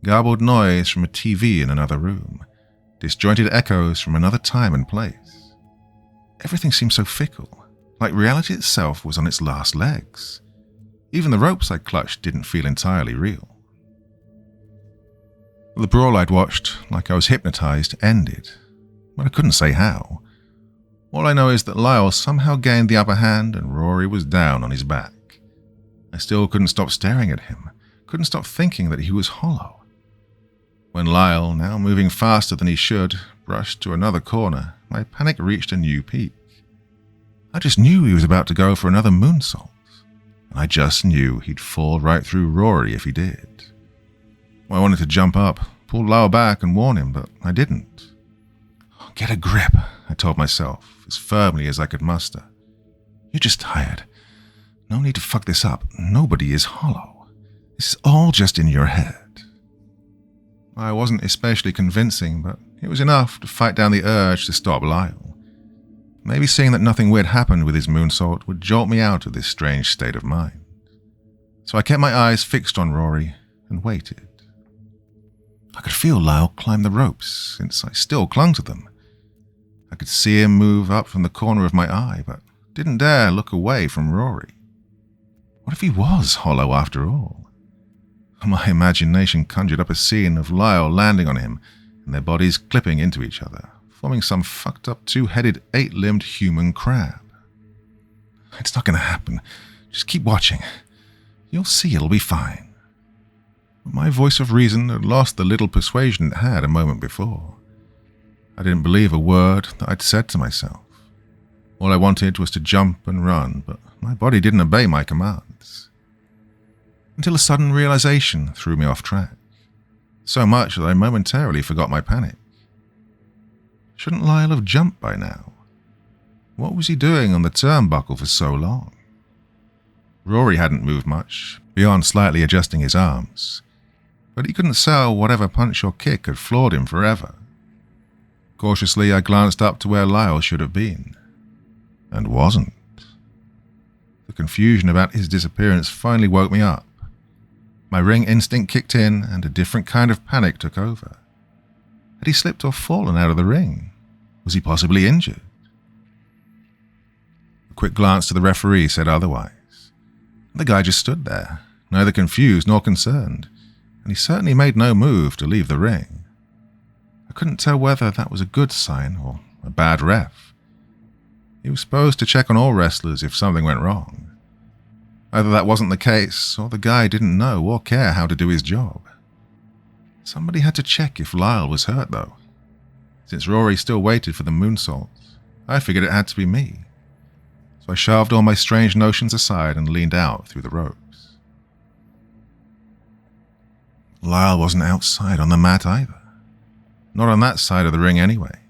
garbled noise from a TV in another room, disjointed echoes from another time and place. Everything seemed so fickle, like reality itself was on its last legs. Even the ropes I clutched didn't feel entirely real. The brawl I'd watched, like I was hypnotized, ended, but I couldn't say how. All I know is that Lyle somehow gained the upper hand and Rory was down on his back. I still couldn't stop staring at him, couldn't stop thinking that he was hollow. When Lyle, now moving faster than he should, brushed to another corner, my panic reached a new peak. I just knew he was about to go for another moonsault, and I just knew he'd fall right through Rory if he did. I wanted to jump up, pull Lyle back and warn him, but I didn't. Get a grip, I told myself, as firmly as I could muster. You're just tired. No need to fuck this up. Nobody is hollow. This is all just in your head. I wasn't especially convincing, but it was enough to fight down the urge to stop Lyle. Maybe seeing that nothing weird happened with his moonsault would jolt me out of this strange state of mind. So I kept my eyes fixed on Rory and waited. I could feel Lyle climb the ropes, since I still clung to them. I could see him move up from the corner of my eye, but didn't dare look away from Rory. What if he was hollow after all? My imagination conjured up a scene of Lyle landing on him and their bodies clipping into each other, forming some fucked up two-headed, eight-limbed human crab. It's not going to happen. Just keep watching. You'll see it'll be fine. But my voice of reason had lost the little persuasion it had a moment before. I didn't believe a word that I'd said to myself. All I wanted was to jump and run, but my body didn't obey my commands. Until a sudden realization threw me off track, so much that I momentarily forgot my panic. Shouldn't Lyle have jumped by now? What was he doing on the turnbuckle for so long? Rory hadn't moved much, beyond slightly adjusting his arms, but he couldn't sell whatever punch or kick had floored him forever. Cautiously, I glanced up to where Lyle should have been, and wasn't. The confusion about his disappearance finally woke me up. My ring instinct kicked in, and a different kind of panic took over. Had he slipped or fallen out of the ring? Was he possibly injured? A quick glance to the referee said otherwise. The guy just stood there, neither confused nor concerned, and he certainly made no move to leave the ring. I couldn't tell whether that was a good sign or a bad ref. He was supposed to check on all wrestlers if something went wrong. Either that wasn't the case, or the guy didn't know or care how to do his job. Somebody had to check if Lyle was hurt, though. Since Rory still waited for the moonsault, I figured it had to be me. So I shoved all my strange notions aside and leaned out through the ropes. Lyle wasn't outside on the mat either. Not on that side of the ring anyway.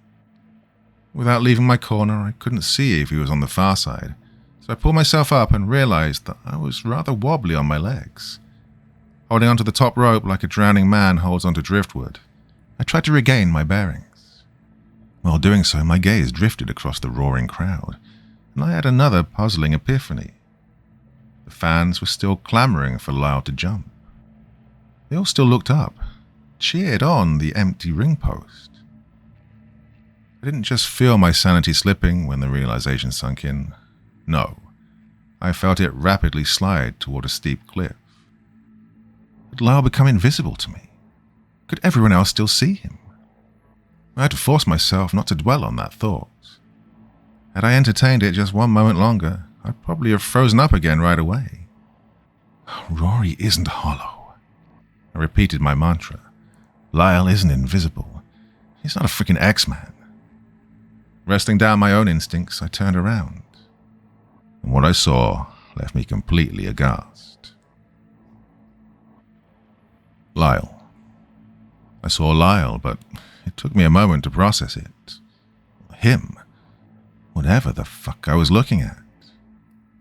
Without leaving my corner, I couldn't see if he was on the far side, so I pulled myself up and realized that I was rather wobbly on my legs. Holding onto the top rope like a drowning man holds onto driftwood, I tried to regain my bearings. While doing so, my gaze drifted across the roaring crowd, and I had another puzzling epiphany. The fans were still clamoring for Lyle to jump. They all still looked up, cheered on the empty ring post. I didn't just feel my sanity slipping when the realization sunk in. No, I felt it rapidly slide toward a steep cliff. Had Lyle become invisible to me? Could everyone else still see him? I had to force myself not to dwell on that thought. Had I entertained it just one moment longer, I'd probably have frozen up again right away. Rory isn't hollow. I repeated my mantra. Lyle isn't invisible. He's not a freaking X-Man. Wrestling down my own instincts, I turned around. And what I saw left me completely aghast. Lyle. I saw Lyle, but it took me a moment to process it. Him. Whatever the fuck I was looking at.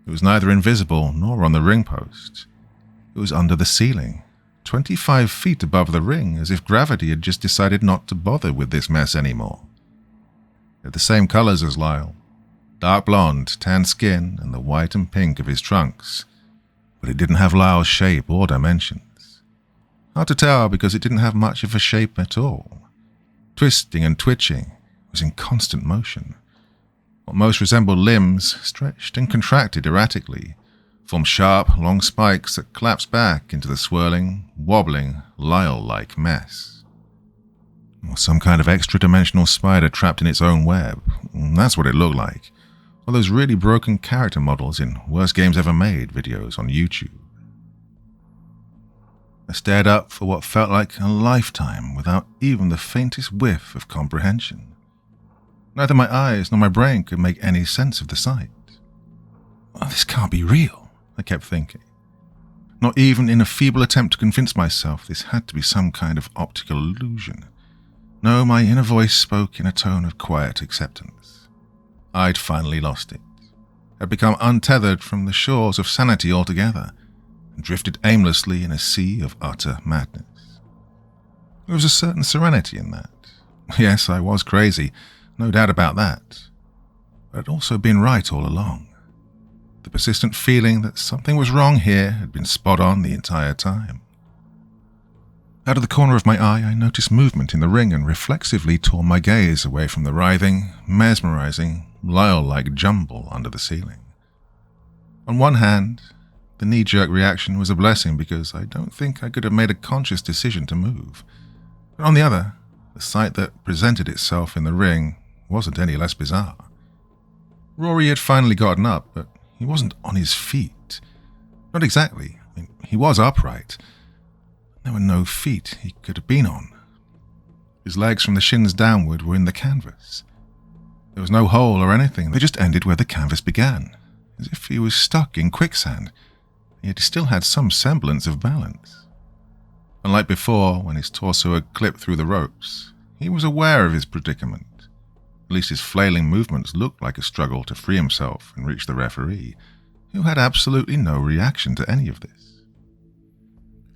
It was neither invisible nor on the ring post. It was under the ceiling, 25 feet above the ring, as if gravity had just decided not to bother with this mess anymore. They're the same colors as Lyle. Dark blonde, tan skin, and the white and pink of his trunks. But it didn't have Lyle's shape or dimensions. Hard to tell because it didn't have much of a shape at all. Twisting and twitching, it was in constant motion. What most resembled limbs stretched and contracted erratically, formed sharp, long spikes that collapsed back into the swirling, wobbling, Lyle-like mess. Or some kind of extra-dimensional spider trapped in its own web. That's what it looked like. Or those really broken character models in Worst Games Ever Made videos on YouTube. I stared up for what felt like a lifetime without even the faintest whiff of comprehension. Neither my eyes nor my brain could make any sense of the sight. Oh, this can't be real, I kept thinking. Not even in a feeble attempt to convince myself this had to be some kind of optical illusion. No, my inner voice spoke in a tone of quiet acceptance. I'd finally lost it. Had become untethered from the shores of sanity altogether, and drifted aimlessly in a sea of utter madness. There was a certain serenity in that. Yes, I was crazy, no doubt about that. But I'd also been right all along. The persistent feeling that something was wrong here had been spot on the entire time. Out of the corner of my eye, I noticed movement in the ring and reflexively tore my gaze away from the writhing, mesmerizing, Lyle-like jumble under the ceiling. On one hand, the knee-jerk reaction was a blessing because I don't think I could have made a conscious decision to move. But on the other, the sight that presented itself in the ring wasn't any less bizarre. Rory had finally gotten up, but he wasn't on his feet. Not exactly. He was upright. There were no feet he could have been on. His legs from the shins downward were in the canvas. There was no hole or anything. They just ended where the canvas began, as if he was stuck in quicksand, yet he still had some semblance of balance. Unlike before, when his torso had clipped through the ropes, he was aware of his predicament. At least his flailing movements looked like a struggle to free himself and reach the referee, who had absolutely no reaction to any of this.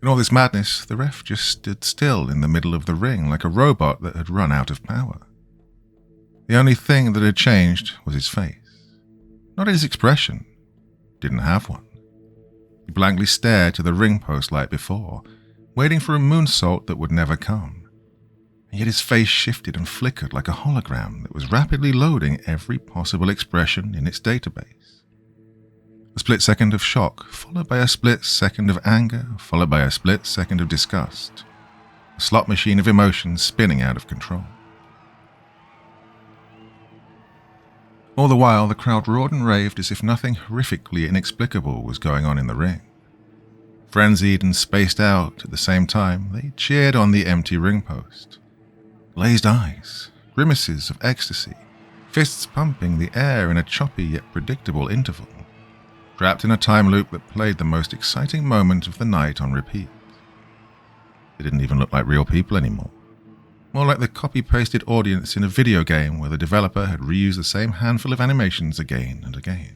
In all this madness, the ref just stood still in the middle of the ring like a robot that had run out of power. The only thing that had changed was his face. Not his expression. Didn't have one. He blankly stared to the ring post like before, waiting for a moonsault that would never come. And yet his face shifted and flickered like a hologram that was rapidly loading every possible expression in its database. A split second of shock, followed by a split second of anger, followed by a split second of disgust. A slot machine of emotions spinning out of control. All the while, the crowd roared and raved as if nothing horrifically inexplicable was going on in the ring. Frenzied and spaced out at the same time, they cheered on the empty ring post. Glazed eyes, grimaces of ecstasy, fists pumping the air in a choppy yet predictable interval, trapped in a time loop that played the most exciting moment of the night on repeat. They didn't even look like real people anymore. More like the copy-pasted audience in a video game where the developer had reused the same handful of animations again and again.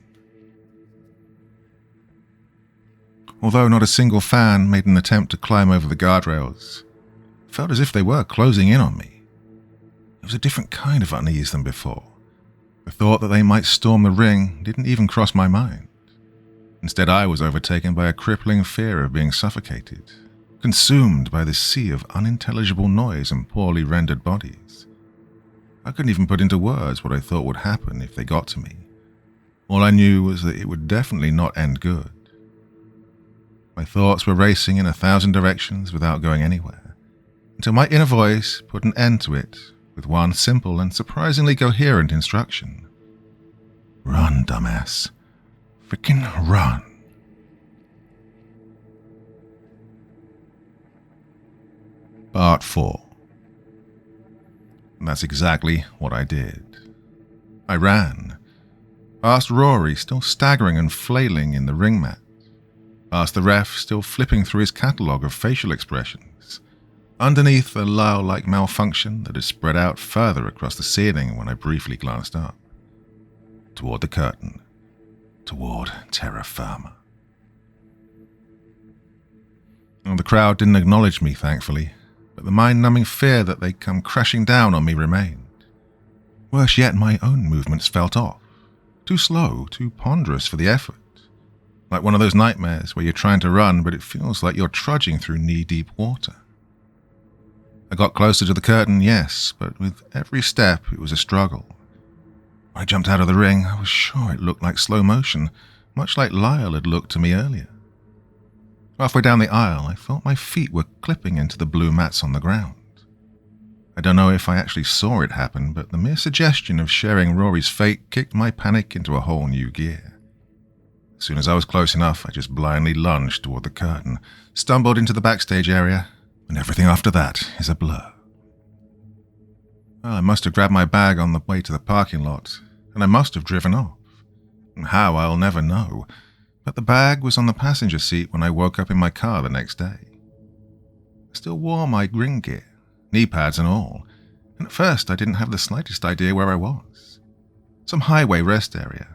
Although not a single fan made an attempt to climb over the guardrails, it felt as if they were closing in on me. It was a different kind of unease than before. The thought that they might storm the ring didn't even cross my mind. Instead, I was overtaken by a crippling fear of being suffocated, consumed by this sea of unintelligible noise and poorly rendered bodies. I couldn't even put into words what I thought would happen if they got to me. All I knew was that it would definitely not end good. My thoughts were racing in 1,000 directions without going anywhere, until my inner voice put an end to it with one simple and surprisingly coherent instruction. Run, dumbass. Frickin' run. Part 4. And that's exactly what I did. I ran. Past Rory, still staggering and flailing in the ring mat. Past the ref, still flipping through his catalogue of facial expressions. Underneath the Lyle-like malfunction that had spread out further across the ceiling when I briefly glanced up. Toward the curtain. Toward terra firma. Well, the crowd didn't acknowledge me, thankfully, but the mind-numbing fear that they'd come crashing down on me remained. Worse yet, my own movements felt off. Too slow, too ponderous for the effort. Like one of those nightmares where you're trying to run, but it feels like you're trudging through knee-deep water. I got closer to the curtain, yes, but with every step it was a struggle. When I jumped out of the ring, I was sure it looked like slow motion, much like Lyle had looked to me earlier. Halfway down the aisle, I felt my feet were clipping into the blue mats on the ground. I don't know if I actually saw it happen, but the mere suggestion of sharing Rory's fate kicked my panic into a whole new gear. As soon as I was close enough, I just blindly lunged toward the curtain, stumbled into the backstage area, and everything after that is a blur. Well, I must have grabbed my bag on the way to the parking lot, and I must have driven off. How, I'll never know, but the bag was on the passenger seat when I woke up in my car the next day. I still wore my ring gear, knee pads and all, and at first I didn't have the slightest idea where I was. Some highway rest area,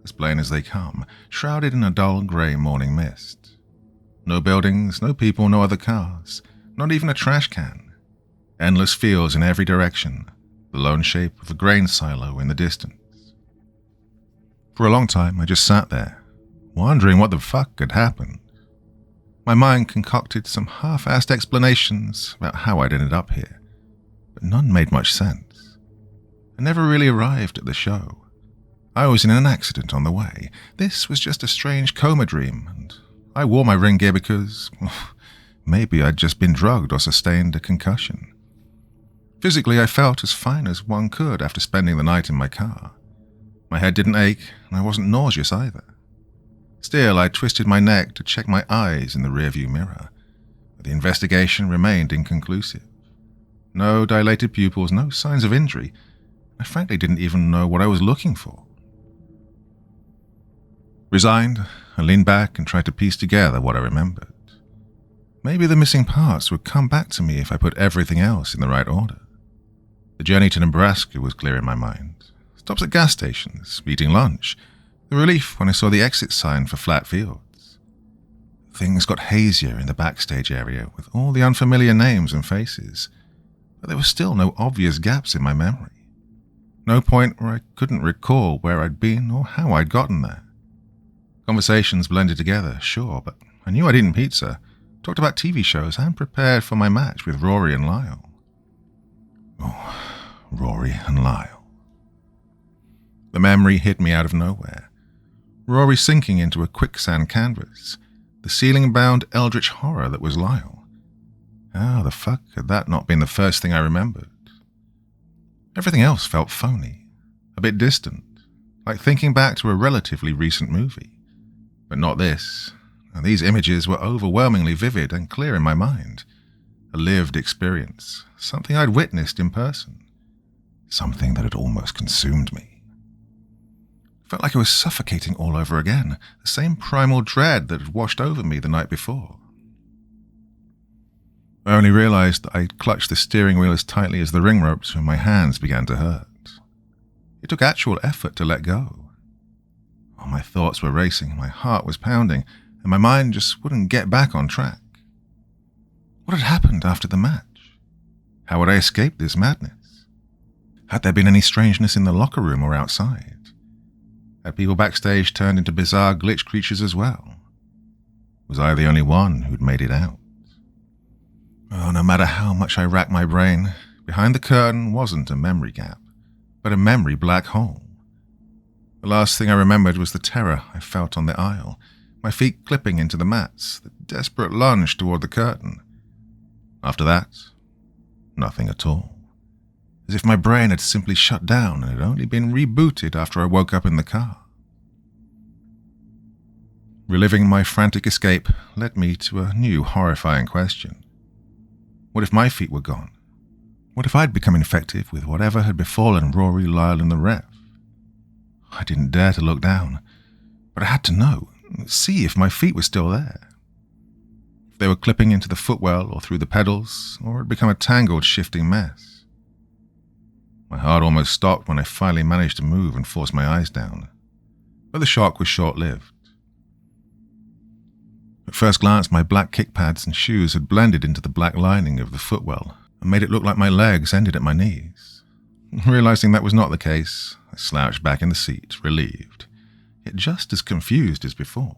as plain as they come, shrouded in a dull grey morning mist. No buildings, no people, no other cars, not even a trash can. Endless fields in every direction, the lone shape of a grain silo in the distance. For a long time I just sat there, wondering what the fuck had happened. My mind concocted some half-assed explanations about how I'd ended up here, but none made much sense. I never really arrived at the show. I was in an accident on the way. This was just a strange coma dream, and I wore my ring gear because, maybe I'd just been drugged or sustained a concussion. Physically, I felt as fine as one could after spending the night in my car. My head didn't ache, and I wasn't nauseous either. Still, I twisted my neck to check my eyes in the rearview mirror, but the investigation remained inconclusive. No dilated pupils, no signs of injury. I frankly didn't even know what I was looking for. Resigned, I leaned back and tried to piece together what I remembered. Maybe the missing parts would come back to me if I put everything else in the right order. The journey to Nebraska was clear in my mind. Stops at gas stations, eating lunch. The relief when I saw the exit sign for flat fields. Things got hazier in the backstage area with all the unfamiliar names and faces, but there were still no obvious gaps in my memory. No point where I couldn't recall where I'd been or how I'd gotten there. Conversations blended together, sure, but I knew I'd eaten pizza, talked about TV shows, and prepared for my match with Rory and Lyle. Oh, Rory and Lyle. The memory hit me out of nowhere. Rory sinking into a quicksand canvas, the ceiling-bound eldritch horror that was Lyle. How the fuck had that not been the first thing I remembered? Everything else felt phony, a bit distant, like thinking back to a relatively recent movie. But not this. These images were overwhelmingly vivid and clear in my mind. A lived experience, something I'd witnessed in person, something that had almost consumed me. It felt like I was suffocating all over again, the same primal dread that had washed over me the night before. I only realized that I'd clutched the steering wheel as tightly as the ring ropes when my hands began to hurt. It took actual effort to let go. Oh, my thoughts were racing, my heart was pounding, and my mind just wouldn't get back on track. What had happened after the match? How would I escape this madness? Had there been any strangeness in the locker room or outside? Had people backstage turned into bizarre glitch creatures as well? Was I the only one who'd made it out? Oh, no matter how much I racked my brain, behind the curtain wasn't a memory gap, but a memory black hole. The last thing I remembered was the terror I felt on the aisle, my feet clipping into the mats, the desperate lunge toward the curtain. After that, nothing at all. As if my brain had simply shut down and had only been rebooted after I woke up in the car. Reliving my frantic escape led me to a new horrifying question. What if my feet were gone? What if I'd become infected with whatever had befallen Rory, Lyle, and the ref? I didn't dare to look down, but I had to know, see if my feet were still there. If they were clipping into the footwell or through the pedals, or had become a tangled, shifting mess. My heart almost stopped when I finally managed to move and force my eyes down, but the shock was short-lived. At first glance, my black kick pads and shoes had blended into the black lining of the footwell and made it look like my legs ended at my knees. Realizing that was not the case, I slouched back in the seat, relieved, yet just as confused as before.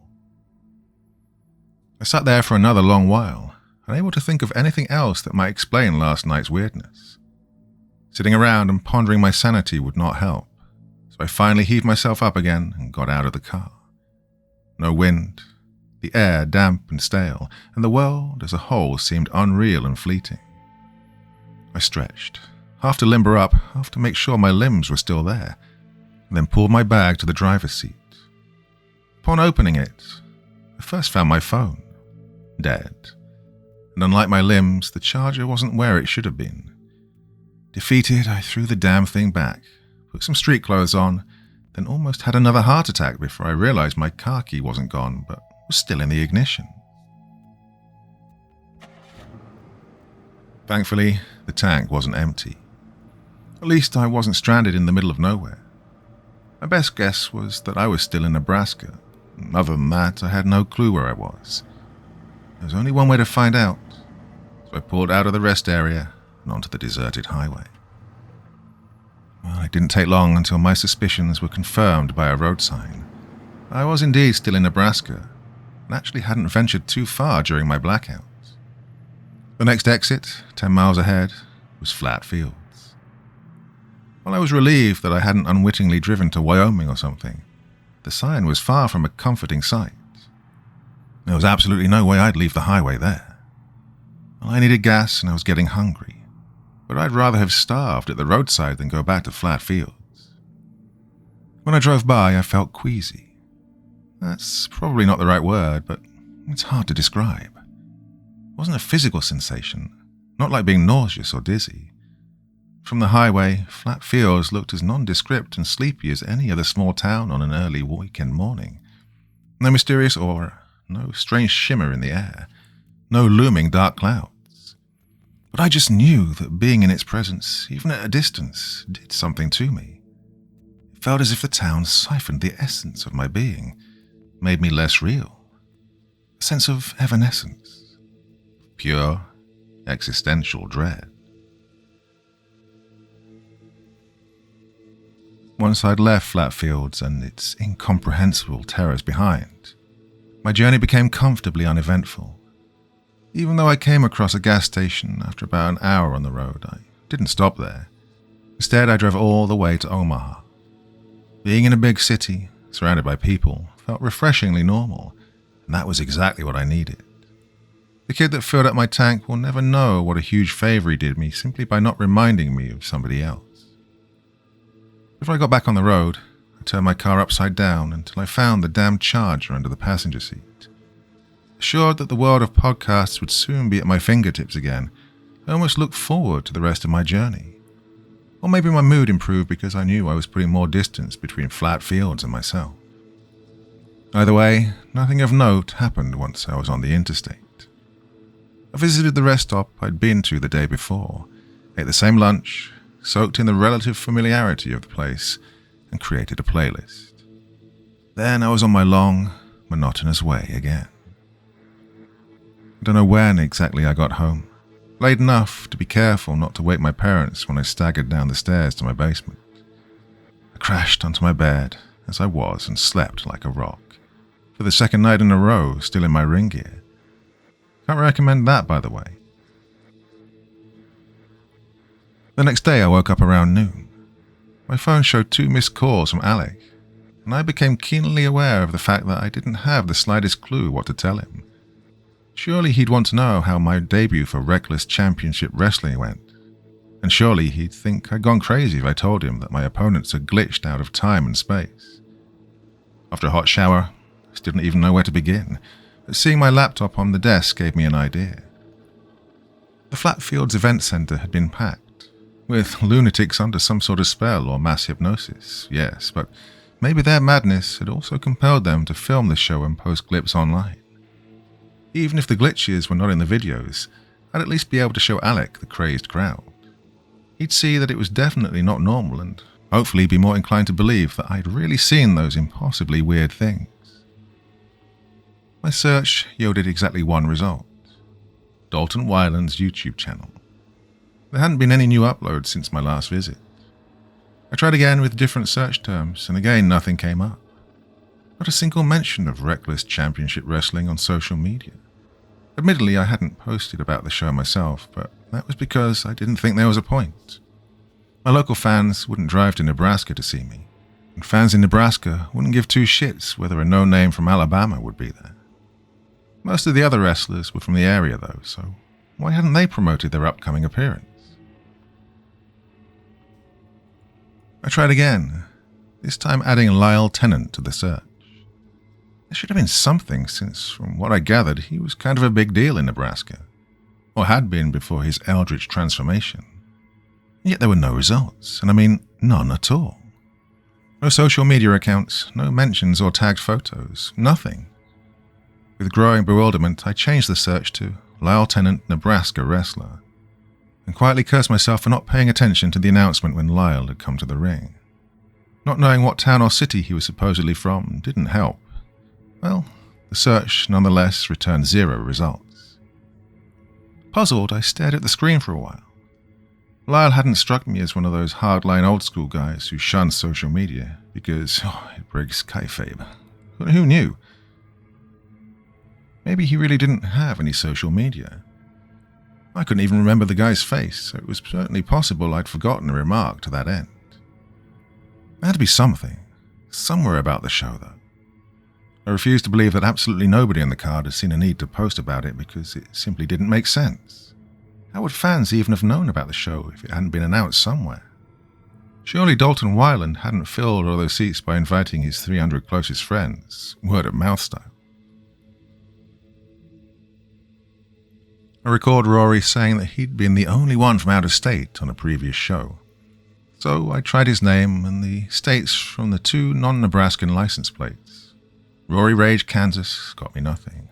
I sat there for another long while, unable to think of anything else that might explain last night's weirdness. Sitting around and pondering my sanity would not help, so I finally heaved myself up again and got out of the car. No wind, the air damp and stale, and the world as a whole seemed unreal and fleeting. I stretched, half to limber up, half to make sure my limbs were still there, and then pulled my bag to the driver's seat. Upon opening it, I first found my phone, dead, and unlike my limbs, the charger wasn't where it should have been. Defeated, I threw the damn thing back, put some street clothes on, then almost had another heart attack before I realized my car key wasn't gone, but was still in the ignition. Thankfully, the tank wasn't empty. At least I wasn't stranded in the middle of nowhere. My best guess was that I was still in Nebraska. Other than that, I had no clue where I was. There was only one way to find out, so I pulled out of the rest area and onto the deserted highway. Well, it didn't take long until my suspicions were confirmed by a road sign. I was indeed still in Nebraska, and actually hadn't ventured too far during my blackout. The next exit, 10 miles ahead, was flat fields. While I was relieved that I hadn't unwittingly driven to Wyoming or something, the sign was far from a comforting sight. There was absolutely no way I'd leave the highway there. Well, I needed gas and I was getting hungry, but I'd rather have starved at the roadside than go back to flat fields. When I drove by, I felt queasy. That's probably not the right word, but it's hard to describe. It wasn't a physical sensation, not like being nauseous or dizzy. From the highway, flat fields looked as nondescript and sleepy as any other small town on an early weekend morning. No mysterious aura, no strange shimmer in the air, no looming dark clouds. But I just knew that being in its presence, even at a distance, did something to me. It felt as if the town siphoned the essence of my being, made me less real. A sense of evanescence, pure, existential dread. Once I'd left flat fields and its incomprehensible terrors behind, my journey became comfortably uneventful. Even though I came across a gas station after about an hour on the road, I didn't stop there. Instead, I drove all the way to Omaha. Being in a big city, surrounded by people, felt refreshingly normal, and that was exactly what I needed. The kid that filled up my tank will never know what a huge favor he did me simply by not reminding me of somebody else. Before I got back on the road, I turned my car upside down until I found the damn charger under the passenger seat. Assured that the world of podcasts would soon be at my fingertips again, I almost looked forward to the rest of my journey. Or maybe my mood improved because I knew I was putting more distance between flat fields and myself. Either way, nothing of note happened once I was on the interstate. I visited the rest stop I'd been to the day before, ate the same lunch, soaked in the relative familiarity of the place, and created a playlist. Then I was on my long, monotonous way again. I don't know when exactly I got home. Late enough to be careful not to wake my parents when I staggered down the stairs to my basement. I crashed onto my bed as I was and slept like a rock. For the second night in a row, still in my ring gear. Can't recommend that, by the way. The next day I woke up around noon. My phone showed 2 missed calls from Alec, and I became keenly aware of the fact that I didn't have the slightest clue what to tell him. Surely he'd want to know how my debut for Reckless Championship Wrestling went, and surely he'd think I'd gone crazy if I told him that my opponents had glitched out of time and space. After a hot shower, I still didn't even know where to begin, but seeing my laptop on the desk gave me an idea. The Flatfields Event Center had been packed, with lunatics under some sort of spell or mass hypnosis, yes, but maybe their madness had also compelled them to film the show and post clips online. Even if the glitches were not in the videos, I'd at least be able to show Alec the crazed crowd. He'd see that it was definitely not normal and hopefully be more inclined to believe that I'd really seen those impossibly weird things. My search yielded exactly one result: Dalton Weiland's YouTube channel. There hadn't been any new uploads since my last visit. I tried again with different search terms, and again nothing came up. Not a single mention of Reckless Championship Wrestling on social media. Admittedly, I hadn't posted about the show myself, but that was because I didn't think there was a point. My local fans wouldn't drive to Nebraska to see me, and fans in Nebraska wouldn't give 2 shits whether a no-name from Alabama would be there. Most of the other wrestlers were from the area though, so why hadn't they promoted their upcoming appearance? I tried again, this time adding Lyle Tennant to the search. There should have been something, since from what I gathered, he was kind of a big deal in Nebraska, or had been before his eldritch transformation. Yet there were no results, and I mean none at all. No social media accounts, no mentions or tagged photos, nothing. With growing bewilderment, I changed the search to Lyle Tennant, Nebraska wrestler, and quietly cursed myself for not paying attention to the announcement when Lyle had come to the ring. Not knowing what town or city he was supposedly from didn't help. Well, the search nonetheless returned 0 results. Puzzled, I stared at the screen for a while. Lyle hadn't struck me as one of those hardline old-school guys who shun social media because it breaks kayfabe. But who knew? Maybe he really didn't have any social media. I couldn't even remember the guy's face, so it was certainly possible I'd forgotten a remark to that end. There had to be something, somewhere about the show, though. I refused to believe that absolutely nobody on the card had seen a need to post about it because it simply didn't make sense. How would fans even have known about the show if it hadn't been announced somewhere? Surely Dalton Weiland hadn't filled all those seats by inviting his 300 closest friends, word of mouth style. I recalled Rory saying that he'd been the only one from out of state on a previous show. So I tried his name and the states from the 2 non-Nebraskan license plates. Rory Rage, Kansas, got me nothing.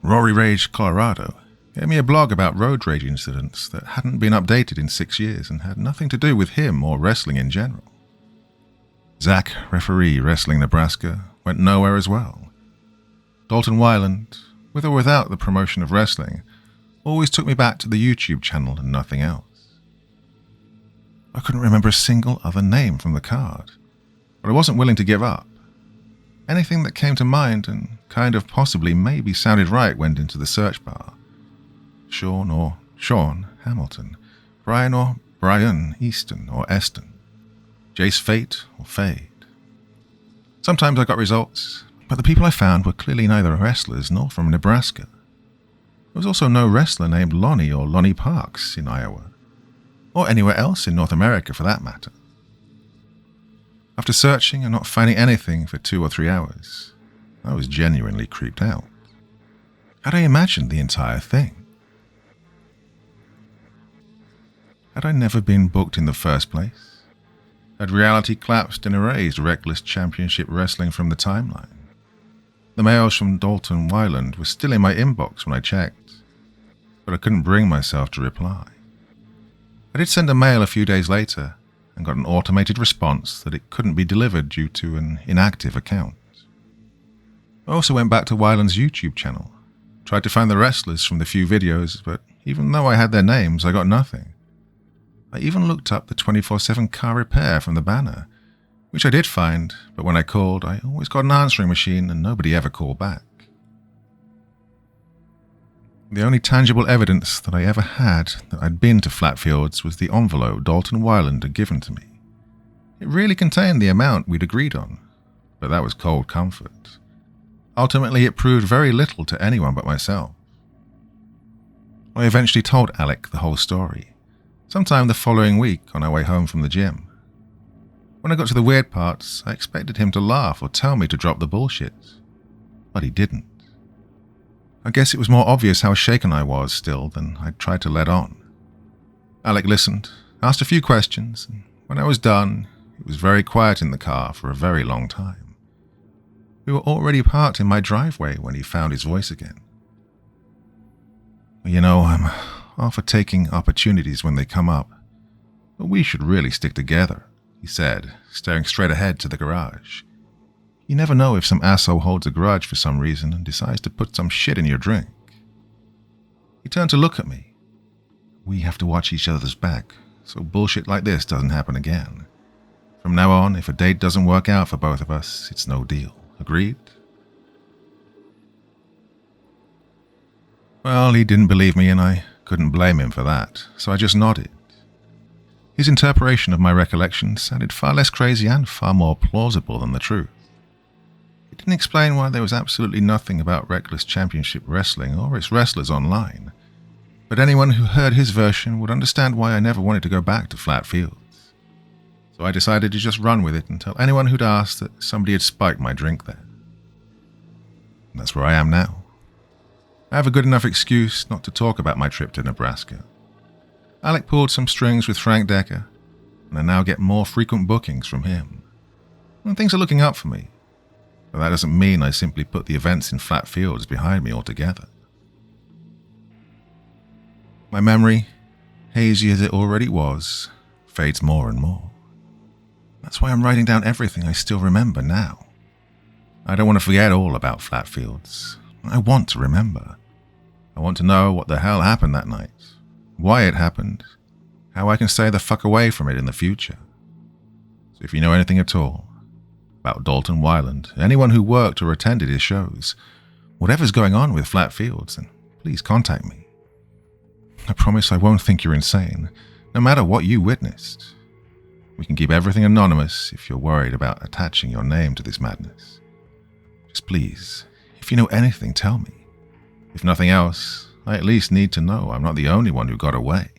Rory Rage, Colorado, gave me a blog about road rage incidents that hadn't been updated in 6 years and had nothing to do with him or wrestling in general. Zach, referee, Wrestling Nebraska, went nowhere as well. Dalton Weiland, with or without the promotion of wrestling, always took me back to the YouTube channel and nothing else. I couldn't remember a single other name from the card, but I wasn't willing to give up. Anything that came to mind and kind of possibly maybe sounded right went into the search bar. Sean or Sean Hamilton, Brian or Brian Easton or Eston, Jace Fate or Fade. Sometimes I got results, but the people I found were clearly neither wrestlers nor from Nebraska. There was also no wrestler named Lonnie or Lonnie Parks in Iowa, or anywhere else in North America for that matter. After searching and not finding anything for 2 or 3 hours, I was genuinely creeped out. Had I imagined the entire thing? Had I never been booked in the first place? Had reality collapsed and erased Reckless Championship Wrestling from the timeline? The mails from Dalton Weiland were still in my inbox when I checked, but I couldn't bring myself to reply. I did send a mail a few days later and got an automated response that it couldn't be delivered due to an inactive account. I also went back to Weiland's YouTube channel, tried to find the wrestlers from the few videos, but even though I had their names, I got nothing. I even looked up the 24/7 car repair from the banner, which I did find, but when I called, I always got an answering machine and nobody ever called back. The only tangible evidence that I ever had that I'd been to Flatfields was the envelope Dalton Weiland had given to me. It really contained the amount we'd agreed on, but that was cold comfort. Ultimately, it proved very little to anyone but myself. I eventually told Alec the whole story, sometime the following week on our way home from the gym. When I got to the weird parts, I expected him to laugh or tell me to drop the bullshit, but he didn't. I guess it was more obvious how shaken I was still than I'd tried to let on. Alec listened, asked a few questions, and when I was done, it was very quiet in the car for a very long time. We were already parked in my driveway when he found his voice again. You know, I'm all for taking opportunities when they come up, but we should really stick together, he said, staring straight ahead to the garage. You never know if some asshole holds a grudge for some reason and decides to put some shit in your drink. He turned to look at me. We have to watch each other's back, so bullshit like this doesn't happen again. From now on, if a date doesn't work out for both of us, it's no deal. Agreed? Well, he didn't believe me and I couldn't blame him for that, so I just nodded. His interpretation of my recollection sounded far less crazy and far more plausible than the truth. It didn't explain why there was absolutely nothing about Reckless Championship Wrestling or its wrestlers online, but anyone who heard his version would understand why I never wanted to go back to Flatfields. So I decided to just run with it and tell anyone who'd asked that somebody had spiked my drink there. And that's where I am now. I have a good enough excuse not to talk about my trip to Nebraska. Alec pulled some strings with Frank Decker, and I now get more frequent bookings from him. And things are looking up for me, but that doesn't mean I simply put the events in Flat Fields behind me altogether. My memory, hazy as it already was, fades more and more. That's why I'm writing down everything I still remember now. I don't want to forget all about Flat Fields. I want to remember. I want to know what the hell happened that night, why it happened, how I can stay the fuck away from it in the future. So if you know anything at all about Dalton Wyland, anyone who worked or attended his shows, whatever's going on with Flat Fields, then please contact me. I promise I won't think you're insane, no matter what you witnessed. We can keep everything anonymous if you're worried about attaching your name to this madness. Just please, if you know anything, tell me. If nothing else, I at least need to know I'm not the only one who got away.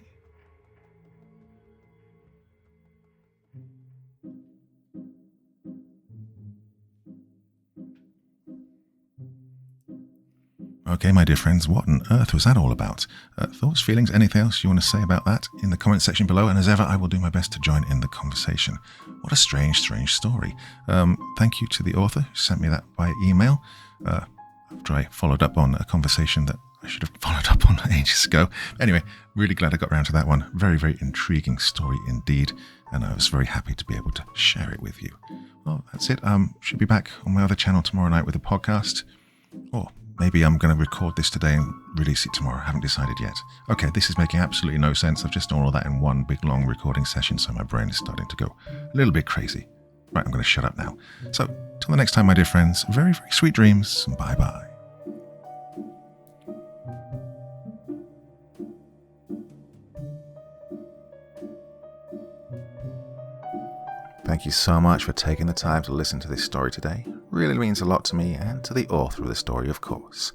Okay, my dear friends, what on earth was that all about? Thoughts, feelings, anything else you want to say about that in the comment section below? And as ever, I will do my best to join in the conversation. What a strange story. Thank you to the author who sent me that by email. After I followed up on a conversation that I should have followed up on ages ago. Anyway, really glad I got around to that one. Very, very intriguing story indeed. And I was very happy to be able to share it with you. Well, that's it. Should be back on my other channel tomorrow night with a podcast. Or maybe I'm going to record this today and release it tomorrow. I haven't decided yet. Okay, this is making absolutely no sense. I've just done all that in one big long recording session, so my brain is starting to go a little bit crazy. Right, I'm going to shut up now. So, till the next time, my dear friends, very, very sweet dreams. Bye-bye. Thank you so much for taking the time to listen to this story today. Really means a lot to me and to the author of the story, of course.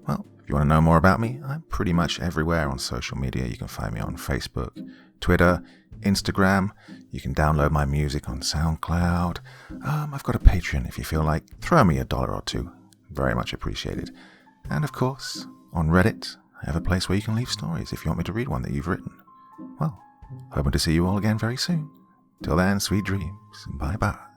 Well, if you want to know more about me, I'm pretty much everywhere on social media. You can find me on Facebook, Twitter, Instagram. You can download my music on SoundCloud. I've got a Patreon if you feel like. Throw me $1 or $2. Very much appreciated. And of course, on Reddit, I have a place where you can leave stories if you want me to read one that you've written. Well, hoping to see you all again very soon. Till then, sweet dreams. Bye-bye.